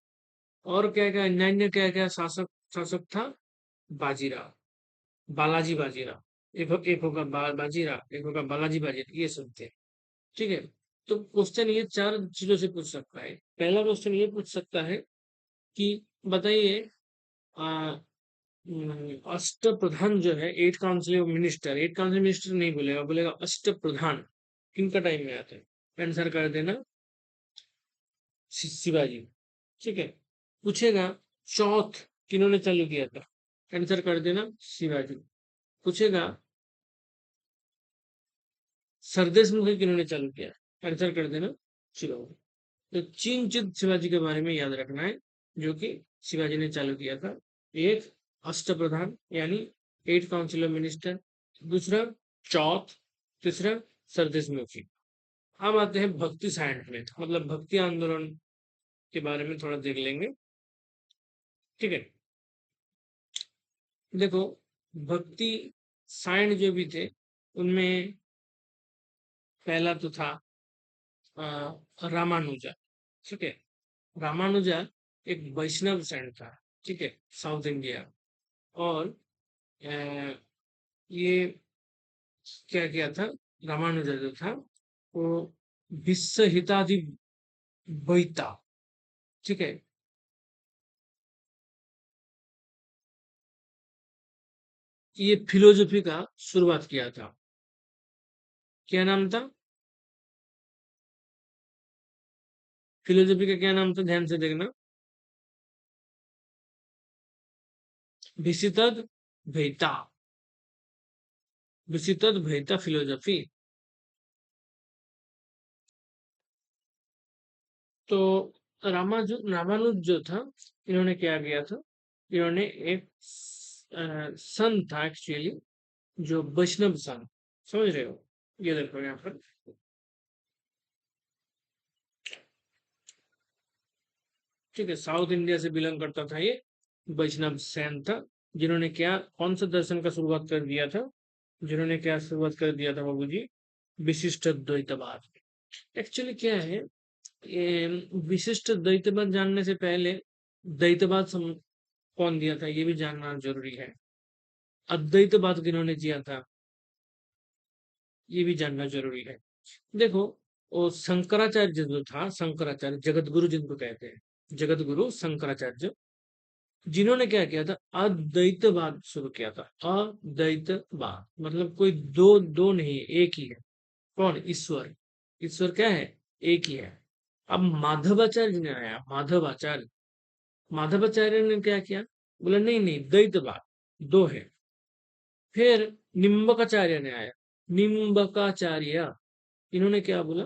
और क्या क्या अन्य क्या क्या शासक शासक था, बाजीराव, बालाजी बाजीराव। एक होगा बाजीराव, एक होगा बालाजी बाजीराव, ये सब थे। ठीक है। तो क्वेश्चन ये 4 चीजों से पूछ सकता है। पहला क्वेश्चन ये पूछ सकता है कि बताइए, अष्ट प्रधान जो है, 8 काउंसिल मिनिस्टर, 8 काउंसिल मिनिस्टर नहीं बोलेगा, बोलेगा अष्ट प्रधान, किनका टाइम में आते हैं, आंसर कर देना, शिवाजी। ठीक है। पूछेगा चौथ किन्होंने चालू किया था, आंसर कर देना, शिवाजी। पूछेगा सरदेश मुखी किन्होंने चालू किया, आंसर कर देना, शिवाजी। तो चिंचित शिवाजी के बारे में याद रखना है, जो कि शिवाजी ने चालू किया था। एक, अष्टप्रधान यानी 8 काउंसिल ऑफ मिनिस्टर। दूसरा, चौथ। तीसरा, सरदेश मुखी। हम आते हैं भक्ति साइंस में, मतलब भक्ति आंदोलन के बारे में थोड़ा देख लेंगे। ठीक है। देखो, भक्ति साइंस जो भी थे, उनमें पहला तो था रामानुजा। ठीक है। रामानुजा एक वैष्णव सेंट था। ठीक है, साउथ इंडिया। और ये क्या किया था, रामानुजा जो था वो विश्व हिताधि वैता। ठीक है। ये फिलोसफी का शुरुआत किया था। क्या नाम था, फिलोसफी का क्या नाम था, ध्यान से देखना, विशितद वैता, विशितद वैता फिलोसफी। तो रामानुज जो था, इन्होंने क्या किया था, इन्होंने एक सन था एक्चुअली, जो वैष्णव सन, समझ रहे हो, ये देखो यहाँ पर। ठीक है, साउथ इंडिया से बिलोंग करता था ये, वैष्णव सैन था। जिन्होंने क्या, कौन सा दर्शन का शुरुआत कर दिया था, जिन्होंने क्या शुरुआत कर दिया था बाबू जी, विशिष्ट द्वैतवाद। एक्चुअली क्या है, ये विशिष्ट द्वैतवाद जानने से पहले द्वैतवाद कौन दिया था ये भी जानना जरूरी है। अद्वैतवाद किन्होंने दिया था ये भी जानना जरूरी है। देखो, वो शंकराचार्य जो था, शंकराचार्य जगत गुरु जिनको कहते हैं, जगत गुरु शंकराचार्य, जिन्होंने क्या किया था, अद्वैतवाद शुरू किया था। अद्वैतवाद मतलब कोई दो दो नहीं है, एक ही है। कौन, ईश्वर। ईश्वर क्या है, एक ही है। अब माधवाचार्य ने आया, माधवाचार्य, माधवाचार्य ने क्या किया, बोला नहीं नहीं द्वैतवाद दो है। फिर निम्बकाचार्य ने आया, निम्बकाचार्य, इन्होंने क्या बोला,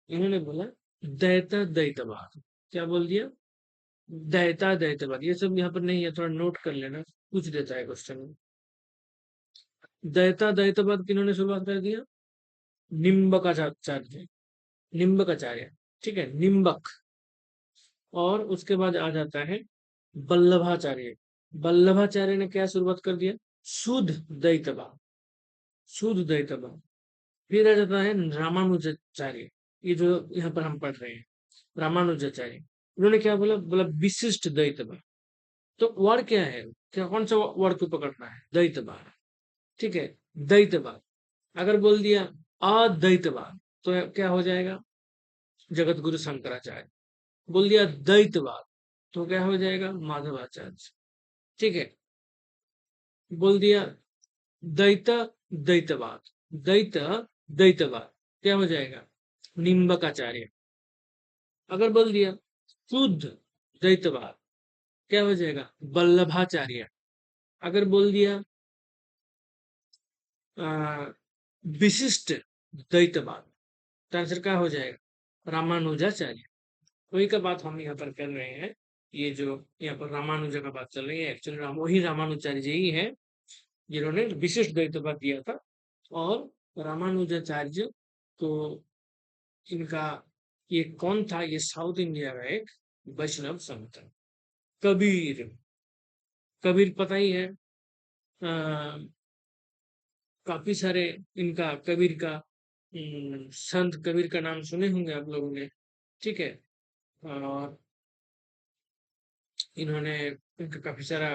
इन्होंने बोला दैता दैतवाद। क्या बोल दिया, दैता दैतवाद। ये सब यहाँ पर नहीं है, थोड़ा नोट कर लेना, पूछ देता है क्वेश्चन में। दैता दैतवाद किन्होंने शुरुआत कर दिया, निम्बकाचार्य, निम्बकाचार्य। ठीक है, निम्बक। और उसके बाद आ जाता है वल्लभाचार्य। वल्लभाचार्य ने क्या शुरुआत कर दिया, शुद्ध दैतवाद, शुद्ध दैतवाद। फिर आ जाता है रामानुजाचार्य, ये जो यहाँ पर हम पढ़ रहे हैं, रामानुजाचार्य। उन्होंने क्या बोला, बोला विशिष्ट द्वैतवाद। तो वर्ड क्या है, क्या कौन सा वर्ड को पकड़ना है, द्वैतवाद। ठीक है, द्वैतवाद। अगर बोल दिया अद्वैतवाद तो क्या हो जाएगा, जगत गुरु शंकराचार्य। बोल दिया द्वैतवाद तो क्या हो जाएगा, माधवाचार्य। ठीक है। बोल दिया द्वैत द्वैतवाद, द्वैत द्वैतवाद, क्या हो जाएगा, निम्बकाचार्य। अगर बोल दिया शुद्ध द्वैतवाद, क्या हो जाएगा, वल्लभाचार्य। अगर बोल दिया विशिष्ट द्वैतवाद, तो आंसर क्या हो जाएगा, रामानुजाचार्य। वही का बात हम यहाँ पर कर रहे हैं। ये जो यहाँ पर रामानुजा का बात चल रही है, एक्चुअली वही रामानुजाचार्य जी ही है जिन्होंने विशिष्ट द्वैतवाद दिया था। और रामानुजाचार्य, तो इनका ये कौन था, ये साउथ इंडिया का एक वैष्णव संत। कबीर, कबीर पता ही है, काफी सारे इनका कबीर का, संत कबीर का नाम सुने होंगे आप लोगों ने, ठीक है। और इन्होंने, इनका काफी सारा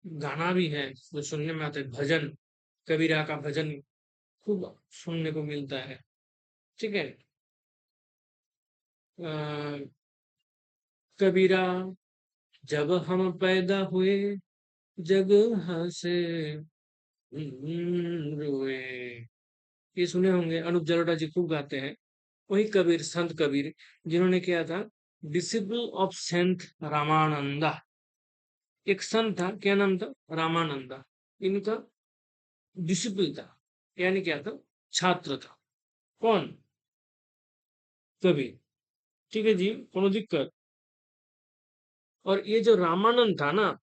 गाना भी है जो सुनने में आता है, भजन, कबीरा का भजन खूब सुनने को मिलता है, ठीक है। अ, कबीरा, जब हम पैदा हुए जग हंसे रोए, ये सुने होंगे, अनूप जलोटा जी खूब गाते हैं। वही कबीर, संत कबीर, जिन्होंने किया था, डिसिपल ऑफ सेंट रामानंदा। एक संत था, क्या नाम था, रामानंदा। इनका डिसिपल था, यानी क्या था, छात्र था। कौन, कबीर, ठीक है जी, कोनो दिक्कत। और ये जो रामानंद था ना,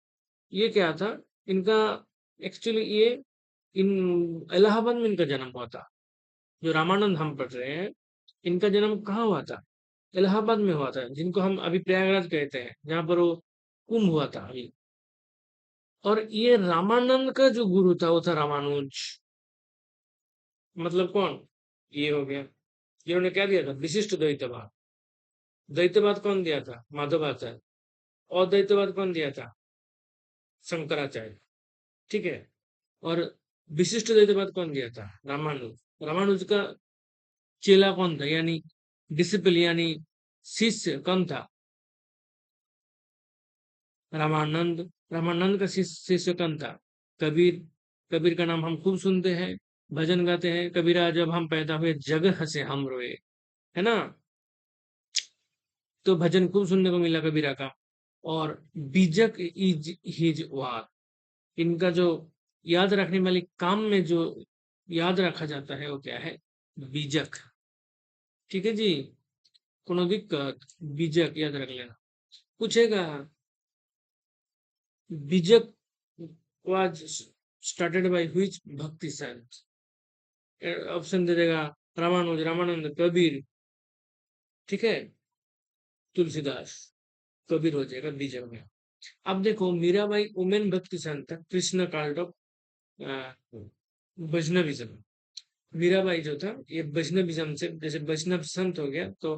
ये क्या था, इनका एक्चुअली ये इन इलाहाबाद में इनका जन्म हुआ था। जो रामानंद हम पढ़ रहे हैं, इनका जन्म कहाँ हुआ था, इलाहाबाद में हुआ था, जिनको हम अभी प्रयागराज कहते हैं, जहाँ पर वो कुंभ हुआ था अभी। और ये रामानंद का जो गुरु था वो था रामानुज। मतलब कौन, ये हो गया, जिन्होंने क्या दिया था, विशिष्ट द्वैतवाद। द्वैतवाद कौन दिया था, माधवाचार्य। और द्वैतवाद कौन दिया था, शंकराचार्य, ठीक है। और विशिष्ट द्वैतवाद कौन दिया था, रामानुज। रामानुज का चेला कौन था, यानी डिसिपल, यानी शिष्य कौन था, रामानंद। रामानंद का शिष्य कौन था, कबीर। कबीर का नाम हम खूब सुनते हैं, भजन गाते हैं, कबीरा जब हम पैदा हुए जग हंसे हम रोए, है ना। तो भजन खूब सुनने को मिला कबीरा का। और बीजक इज हिज वार, इनका जो याद रखने वाले काम में जो याद रखा जाता है वो क्या है, बीजक, ठीक है जी। कोनो दिक्कत, बीजक याद रख लेना, पूछेगा। बीजक was started by which भक्ति संत, ऑप्शन दे देगा, रामानुज, रामानंद, कबीर, ठीक है, तुलसीदास। कबीर हो जाएगा बीजक में। अब देखो, मीराबाई वुमेन भक्ति संत है, कृष्ण काल्ट ऑफ वैष्णविज्म। मीराबाई जो था, ये वैष्णविज्म से, जैसे वैष्णव संत हो गया तो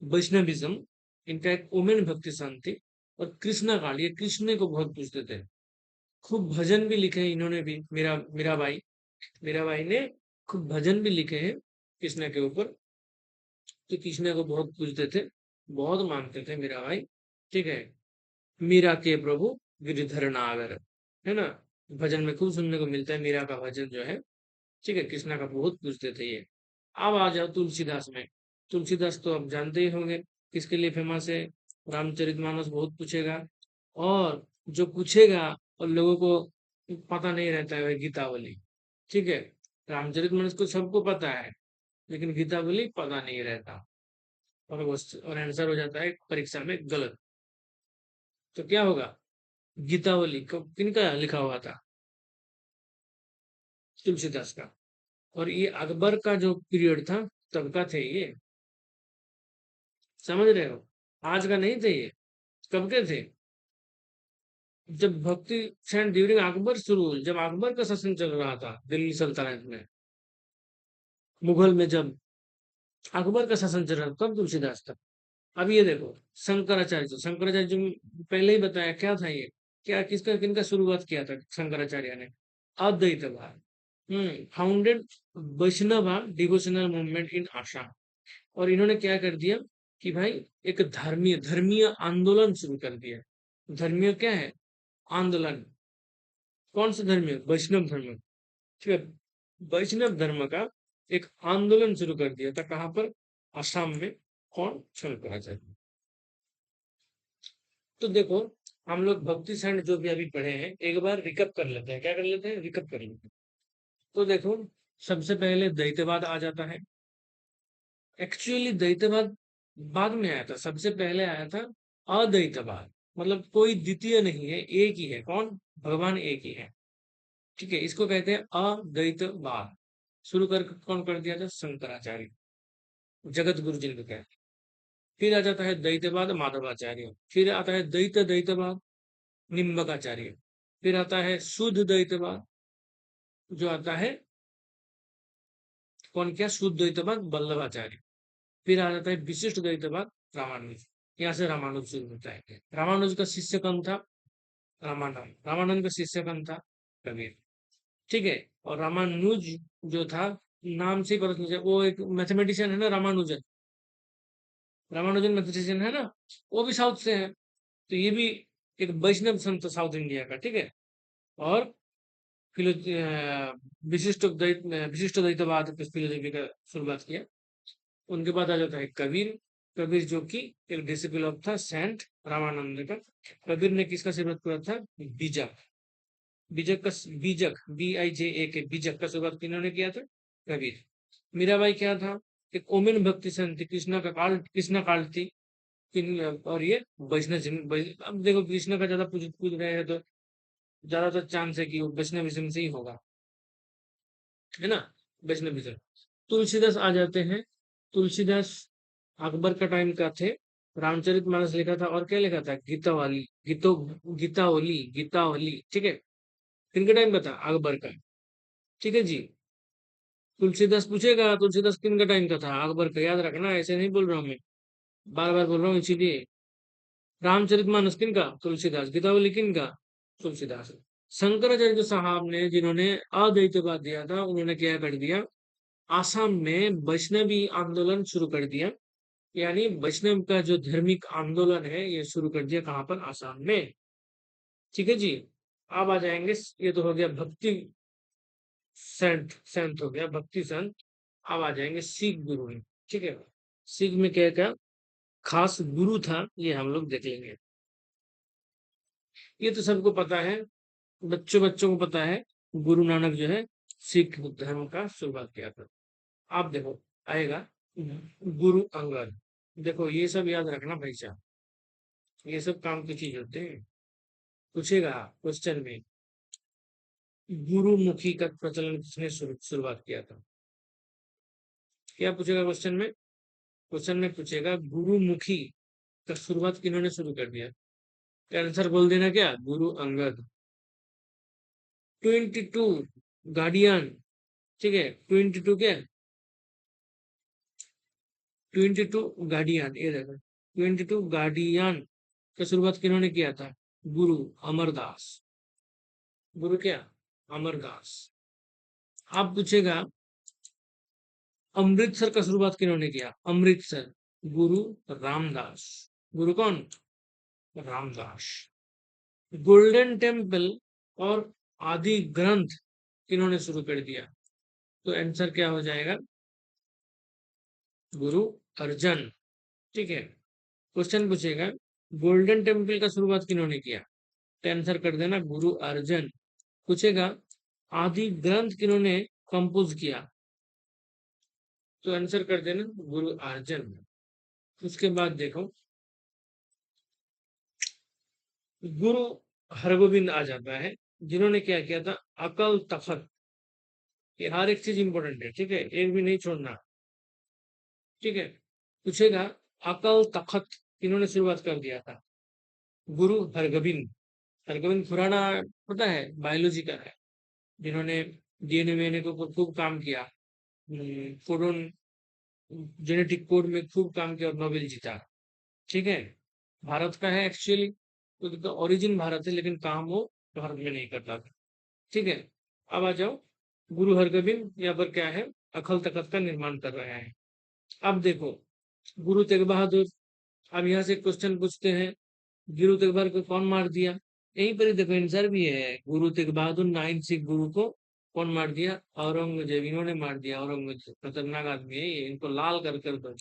वैष्णविज्म, इनका एक वुमेन भक्ति संत थी। और कृष्णा काल, ये कृष्ण को बहुत पूजते थे, खूब भजन भी लिखे हैं इन्होंने भी, मीराबाई, मीराबाई ने खूब भजन भी लिखे हैं कृष्ण के ऊपर। तो कृष्ण को बहुत पूजते थे, बहुत मानते थे मीराबाई, ठीक है। मीरा के प्रभु गिरिधर नागर, है ना, भजन में खूब सुनने को मिलता है मीरा का भजन जो है, ठीक है। कृष्णा का बहुत पूजते थे ये। अब आ जाओ तुलसीदास में। तुलसीदास तो आप जानते ही होंगे किसके लिए फेमस है, रामचरितमानस बहुत पूछेगा। और जो पूछेगा और लोगों को पता नहीं रहता है वह गीतावली, ठीक है। रामचरितमानस को सबको पता है, लेकिन गीतावली पता नहीं रहता। और आंसर हो जाता है परीक्षा में गलत। तो क्या होगा, गीतावली को किनका लिखा हुआ था, तुलसीदास का। और ये अकबर का जो पीरियड था तब का थे ये, समझ रहे हो, आज का नहीं थे ये, कब के थे, जब भक्ति सेंट ड्यूरिंग अकबर शुरू, जब अकबर का शासन चल रहा था दिल्ली सल्तनत में, मुगल में, जब अकबर का शासन चल रहा था तब तुलसीदास था। अब ये देखो, शंकराचार्य जो पहले ही बताया, क्या था ये, क्या किसका किनका शुरुआत किया था शंकराचार्य ने, अद्वैतवाद। Founded Vaishnava devotional movement in Assam. और इन्होंने क्या कर दिया कि भाई एक धर्मीय धर्मीय आंदोलन शुरू कर दिया। धर्मीय क्या है, आंदोलन। कौन सा धर्म है, वैष्णव धर्म, ठीक है। वैष्णव धर्म का एक आंदोलन शुरू कर दिया था, कहां पर, असम में। कौन, शंकराचार्य। तो देखो, हम लोग भक्ति सैंड जो भी अभी पढ़े हैं, एक बार रिकप कर लेते हैं, क्या कर लेते हैं, रिकप कर लेते हैं। तो देखो, सबसे पहले द्वैतवाद आ जाता है। एक्चुअली द्वैतवाद बाद में आया था, सबसे पहले आया था अद्वैतवाद। मतलब कोई द्वितीय नहीं है, एक ही है, कौन, भगवान एक ही है, ठीक है। इसको कहते हैं अद्वैतवाद। शुरू कर कौन कर दिया था, शंकराचार्य, जगत गुरु जिनको कहते हैं, फिर आ जाता है द्वैतवाद माधवाचार्य, फिर आता है द्वैतवाद निम्बकाचार्य, फिर आता है शुद्ध द्वैतवाद जो आता है कौन, क्या, शुद्ध द्वैतवाद वल्लभाचार्य, फिर आ जाता है विशिष्ट द्वैतवाद रामानुज। यहाँ से रामानुज शुरू होता है। रामानुज का शिष्य कौन था? रामानंद। रामानंद का शिष्य कौन था? कबीर। ठीक है। और रामानुज जो था, नाम से ही पता चल, वो एक मैथमेटिशियन है ना, रामानुजन। रामानुजन मैथमेटिशियन है ना, वो भी साउथ से है। तो ये भी एक वैष्णव संत साउथ इंडिया का। ठीक है। और फिलो विशिष्ट द्वैतवाद फिलोसफी का शुरुआत किया। उनके बाद आ जाता है कबीर। कबीर जो कि एक डिसिपल ऑफ था सेंट रामानंद का। कबीर ने किसका शुरुआत किया था? बीजक। बीजक का, बीजक BIJA के बीजक का शुरुआत किन्होंने किया था? कबीर। मीराबाई क्या था? एक ओमेन भक्ति संत थी, कृष्णा काल थी। और ये वैष्णव। अब देखो कृष्णा का ज्यादा पूछ रहे हैं तो ज्यादातर चांस है कि वो वैष्णविज्म से ही होगा, है ना, वैष्णविज्म। तुलसीदास आ जाते हैं। तुलसीदास अकबर का टाइम का थे। रामचरितमानस लिखा था और क्या लिखा था? गीतावली। ठीक है। किनके टाइम का था? अकबर का। ठीक है जी। तुलसीदास पूछेगा, तुलसीदास किन का टाइम का था? अकबर का। याद रखना, ऐसे नहीं बोल रहा हूँ मैं, बार बार बोल रहा हूँ इसीलिए। रामचरितमानस किन का? तुलसीदास। गीतावली किन का? तुलसीदास। शंकराचार्य साहब ने, जिन्होंने अद्वैतवाद दिया था, उन्होंने क्या कर दिया? आसाम में वैष्णवी आंदोलन शुरू कर दिया। यानी वैष्णव का जो धार्मिक आंदोलन है ये शुरू कर दिया। कहां पर? आसाम में। ठीक है जी। अब आ जाएंगे, ये तो हो गया भक्ति संत, संत हो गया भक्ति संत। अब आ जाएंगे सिख गुरु में। ठीक है। सिख में क्या क्या खास गुरु था ये हम लोग देख लेंगे। ये तो सबको पता है, बच्चों बच्चों को पता है। गुरु नानक जो है सिख धर्म का शुरुआत किया था। आप देखो, आएगा गुरु अंगद। देखो ये सब याद रखना भाई साहब, ये सब काम की चीज होते हैं। पूछेगा क्वेश्चन में, गुरुमुखी का प्रचलन किसने शुरुआत किया था? क्या पूछेगा क्वेश्चन में? क्वेश्चन में पूछेगा गुरुमुखी का शुरुआत किन्होंने शुरू कर दिया? आंसर बोल देना, क्या? गुरु अंगद। 22 गार्डियन। ठीक है। 22 क्या? 22 गार्डियन, ये देखो 22 गार्डियन का शुरुआत किन्होंने किया था? गुरु अमरदास। गुरु क्या? अमरदास। आप पूछेगा अमृतसर का शुरुआत किन्होंने किया? अमृतसर, गुरु रामदास। गुरु कौन? रामदास। गोल्डन टेम्पल और आदि ग्रंथ किन्होंने शुरू कर दिया? तो आंसर क्या हो जाएगा? गुरु अर्जन। ठीक है। क्वेश्चन पूछेगा गोल्डन टेम्पल का शुरुआत किन्होंने किया? तो आंसर कर देना गुरु अर्जन। पूछेगा आदि ग्रंथ किन्होंने कंपोज किया? तो आंसर कर देना गुरु अर्जन। उसके बाद देखो गुरु हरगोविंद आ जाता है, जिन्होंने क्या किया था? अकल तखत। ये हर एक चीज इंपॉर्टेंट है, ठीक है, एक भी नहीं छोड़ना। ठीक है। पूछेगा अकल तखत किन्होंने शुरुआत कर दिया था? गुरु हरगोविंद। हरगोविंद खुराना पता है, बायोलॉजी का है, जिन्होंने DNA वीएनए को खूब काम किया, कोडोन जेनेटिक कोड में खूब काम किया और नोबेल जीता। ठीक है। भारत का है एक्चुअली, उसका ओरिजिन भारत है, लेकिन काम वो भारत में नहीं करता था। ठीक है। अब आ जाओ, गुरु हरगोविंद यहाँ पर क्या है? अकल तखत का निर्माण कर रहे हैं। अब देखो गुरु तेग बहादुर। अब यहाँ से क्वेश्चन पूछते हैं, गुरु तेग बहादुर को कौन मार दिया? यहीं पर ही देखो आंसर भी है। गुरु तेग बहादुर 9 सिख गुरु को कौन मार दिया? औरंगजेब। इन्होंने मार दिया। औरंगजेब खतरनाक आदमी है ये, इनको लाल कर दो।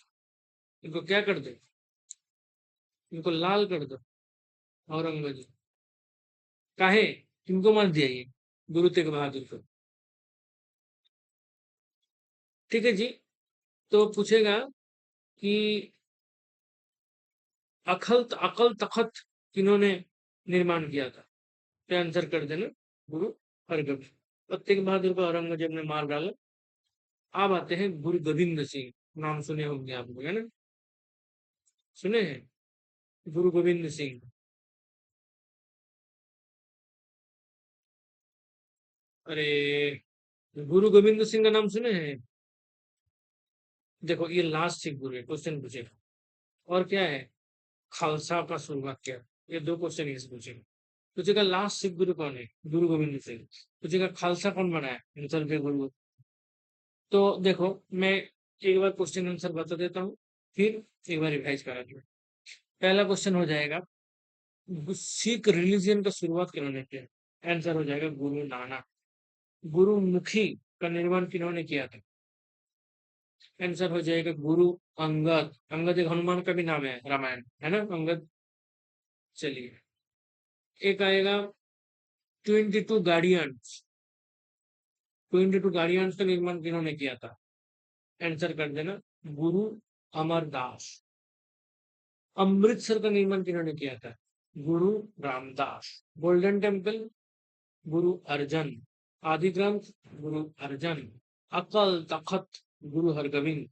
इनको क्या कर दो? इनको लाल कर दो। औरंगजेब काहे, किनको मार दिया ये? गुरु तेग बहादुर को। ठीक है जी। तो पूछेगा कि अकल तखत किन्होंने निर्माण किया था? तो आंसर कर देना गुरु हरगोविंद। और तेग बहादुर को औरंगजेब ने मार डाला। अब आते हैं गुरु गोविंद सिंह, नाम सुने होंगे आप लोग, है ना। सुने हैं? गुरु गोविंद सिंह। अरे, गुरु गोविंद सिंह का नाम सुने हैं? देखो ये लास्ट सिख गुरु है, क्वेश्चन पूछेगा। और क्या है? खालसा का शुरुआत किया। ये दो क्वेश्चन इस पूछेगा। पूछेगा लास्ट सिख गुरु कौन है? गुरु गोविंद सिंह। पूछेगा खालसा कौन बनाया? आंसर पे गुरु। तो देखो, मैं एक बार क्वेश्चन आंसर बता देता हूँ, फिर एक बार रिवाइज करा दूँ। पहला क्वेश्चन हो जाएगा, सिख रिलीजियन का शुरुआत किन्होंने किया? आंसर हो जाएगा गुरु नानक। गुरुमुखी का निर्माण किन्होंने किया था? आंसर हो जाएगा गुरु अंगद। अंगद एक हनुमान का भी नाम है, रामायण है ना, अंगद। चलिए, एक आएगा 22 गाड़ियंस। 22 का निर्माण किन्होंने किया था? आंसर कर देना, गुरु अमरदास। अमृतसर का निर्माण किन्होंने किया था? गुरु रामदास। Golden temple, Guru Arjan. आदि ग्रंथ, गुरु अर्जन। अकल तखत, गुरु हरगोबिंद।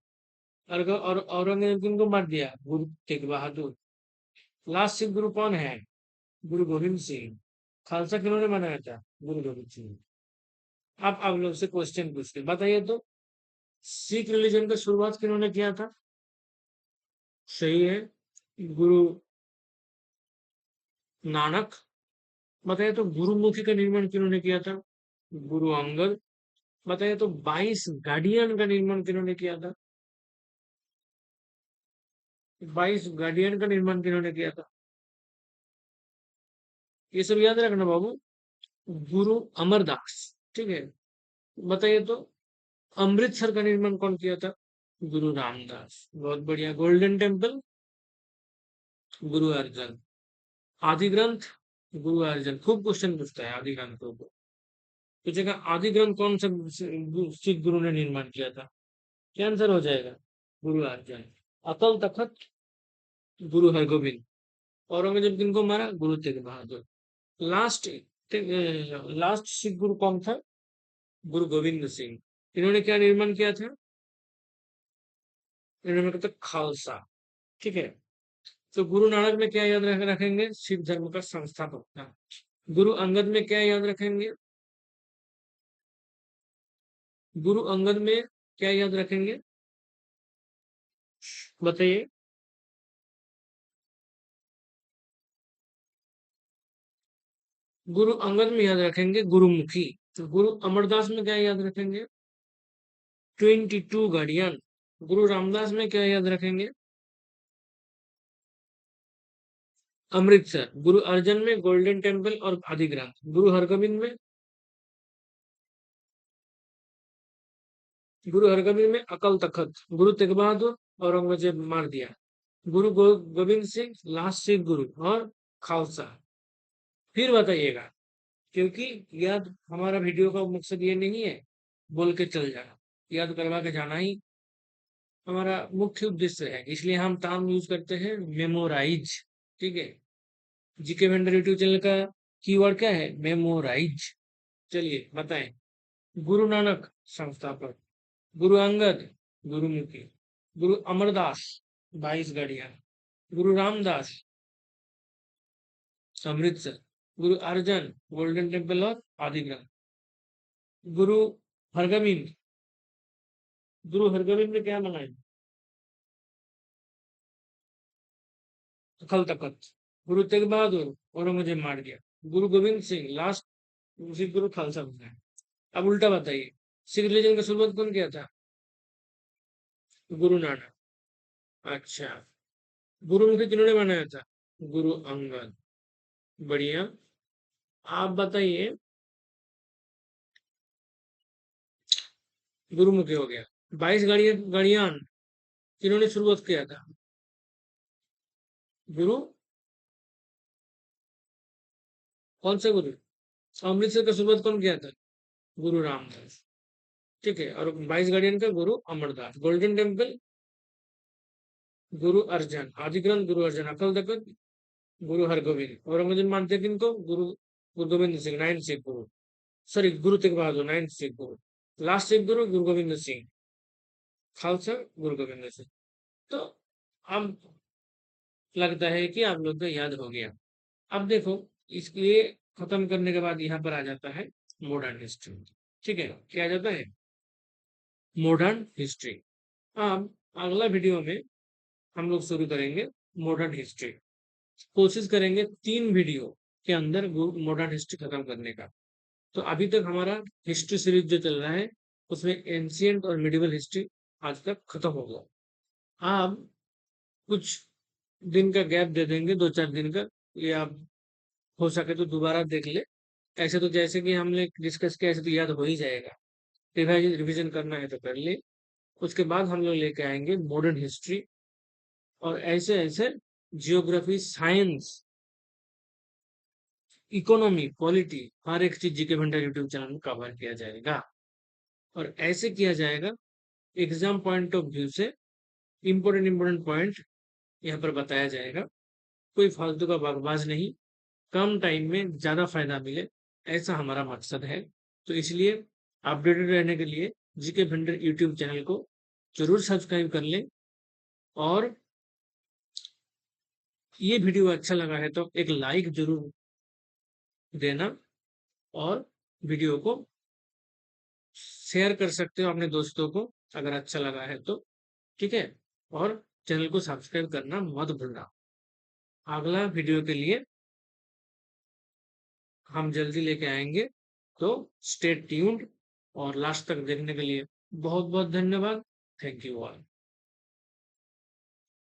और औरंगजेब किनको मार दिया? गुरु तेग बहादुर। लास्ट सिख गुरु कौन है? गुरु गोविंद सिंह। खालसा किन्होंने बनाया था? गुरु गोविंद सिंह। अब आप लोग से क्वेश्चन पूछते बताइए तो, सिख रिलीजन का शुरुआत किन्होंने किया था? सही है, गुरु नानक। बताइए तो, गुरुमुखी का निर्माण किन्होंने किया था? गुरु अंगद। बताइए तो, 22 गाड़ियन का निर्माण किन्होंने किया था? 22 गाड़ियन का निर्माण किन्होंने किया था? ये सब याद रखना बाबू। गुरु अमरदास। ठीक है। बताइए तो, अमृतसर का निर्माण कौन किया था? गुरु रामदास। बहुत बढ़िया। Golden temple, Guru Arjan. आदि ग्रंथ, गुरु अर्जन। खूब क्वेश्चन पूछता है आदि ग्रंथों को। पूछेगा आदि ग्रंथ कौन सा सिख गुरु ने निर्माण किया था? क्या आंसर हो जाएगा? गुरु अर्जन। अकल तखत, गुरु हरगोबिंद। औरंगजेब किनको मारा? गुरु तेग बहादुर। लास्ट लास्ट सिख गुरु कौन था? गुरु गोविंद सिंह। इन्होंने क्या निर्माण किया था? इन्होंने कहा था खालसा। ठीक है। तो गुरु नानक में क्या याद रखेंगे? सिख धर्म का संस्थापक था। गुरु अंगद में क्या याद रखेंगे? गुरु अंगद में क्या याद रखेंगे? बताइए। गुरु अंगद में याद रखेंगे गुरुमुखी। तो गुरु अमरदास में क्या याद रखेंगे? 22 गाड़ियन। गुरु रामदास में क्या याद रखेंगे? अमृतसर। गुरु अर्जन में गोल्डन टेम्पल और आदि ग्रंथ। गुरु हरगोबिंद में, गुरु हरगोबिंद में अकल तखत। गुरु तेग बहादुर, औरंगजेब मार दिया। गुरु गोविंद सिंह लास्ट सिख गुरु और खालसा। फिर बताइएगा, क्योंकि याद हमारा वीडियो का मकसद ये नहीं है बोल के चल जाना, याद करवा के जाना ही हमारा मुख्य उद्देश्य है। इसलिए हम टर्म यूज करते हैं मेमोराइज। ठीक है। जीके वेंडर यूट्यूब चैनल का कीवर्ड क्या है? मेमोराइज। चलिए बताएं। गुरु नानक संस्थापक। गुरु अंगद गुरुमुखी। गुरु अमरदास 22 गाड़ियां। गुरु रामदास अमृतसर। गुरु अर्जन गोल्डन टेम्पल और आदि ग्रंथ। गुरु हरगोबिंद, गुरु हरगोबिंद ने क्या मनाया? अकल तखत। गुरु तेग बहादुर, औरंगजेब मार दिया। गुरु गोविंद सिंह लास्ट सिख गुरु खालसा बनाया। अब उल्टा बताइए, सिख रिलीजन का शुरुआत कौन किया था? गुरु नानक। अच्छा, गुरुमुखी किन्होंने बनाया था? गुरु अंगद। बढ़िया। आप बताइए, गुरुमुखी हो गया। 22 गाड़ियां किन्होंने शुरुआत किया था? गुरु कौन सा गुरु? अमृतसर का शुरुआत कौन किया था? गुरु रामदास। ठीक है। और 22 गाड़ियन का गुरु अमरदास। Golden temple, Guru Arjan. आदि ग्रंथ, गुरु अर्जन। अकल तखत, गुरु हरगोविंद। औरंगजेब मानते हैं किनको? गुरु गोविंद सिंह, 9 सिख गुरु। सॉरी, गुरु तेग बहादुर, 9 सिख गुरु। लास्ट सिख गुरु गुरु गोविंद सिंह। खालसा गुरु गोविंद सिंह। तो अब लगता है कि आप लोग को याद हो गया। अब देखो, इसलिए खत्म करने के बाद यहाँ पर आ जाता है मॉडर्न हिस्ट्री। ठीक है, क्या आ जाता है? Modern history. अब अगला वीडियो में हम लोग शुरू करेंगे मॉडर्न हिस्ट्री। कोशिश करेंगे 3 वीडियो के अंदर मॉडर्न हिस्ट्री खत्म करने का। तो अभी तक हमारा हिस्ट्री सीरीज जो चल रहा है, उसमें एंशियंट और मिडिवल हिस्ट्री आज तक खत्म हो गया। अब कुछ दिन का गैप दे देंगे, 2-4 दिन का। ये आप हो सके तो दोबारा देख ले। ऐसे तो जैसे कि हमने डिस्कस किया, ऐसे तो याद हो ही जाएगा। रिवीजन करना है तो कर ले। उसके बाद हम लोग लेके आएंगे मॉडर्न हिस्ट्री, और ऐसे ऐसे जियोग्राफी, साइंस, इकोनॉमी, पॉलिटी, हर एक चीज जीके भंडार यूट्यूब चैनल में कवर किया जाएगा। और ऐसे किया जाएगा एग्जाम पॉइंट ऑफ व्यू से। इम्पोर्टेंट इम्पोर्टेंट पॉइंट यहाँ पर बताया जाएगा। कोई फालतू का बकवास नहीं, कम टाइम में ज्यादा फायदा मिले, ऐसा हमारा मकसद है। तो इसलिए अपडेटेड रहने के लिए जीके भंडार यूट्यूब चैनल को जरूर सब्सक्राइब कर लें। और ये वीडियो अच्छा लगा है तो एक लाइक जरूर देना, और वीडियो को शेयर कर सकते हो अपने दोस्तों को अगर अच्छा लगा है तो। ठीक है, और चैनल को सब्सक्राइब करना मत भूलना। अगला वीडियो के लिए हम जल्दी लेके आएंगे, तो स्टे ट्यून्ड। और लास्ट तक देखने के लिए बहुत बहुत धन्यवाद। Thank you all.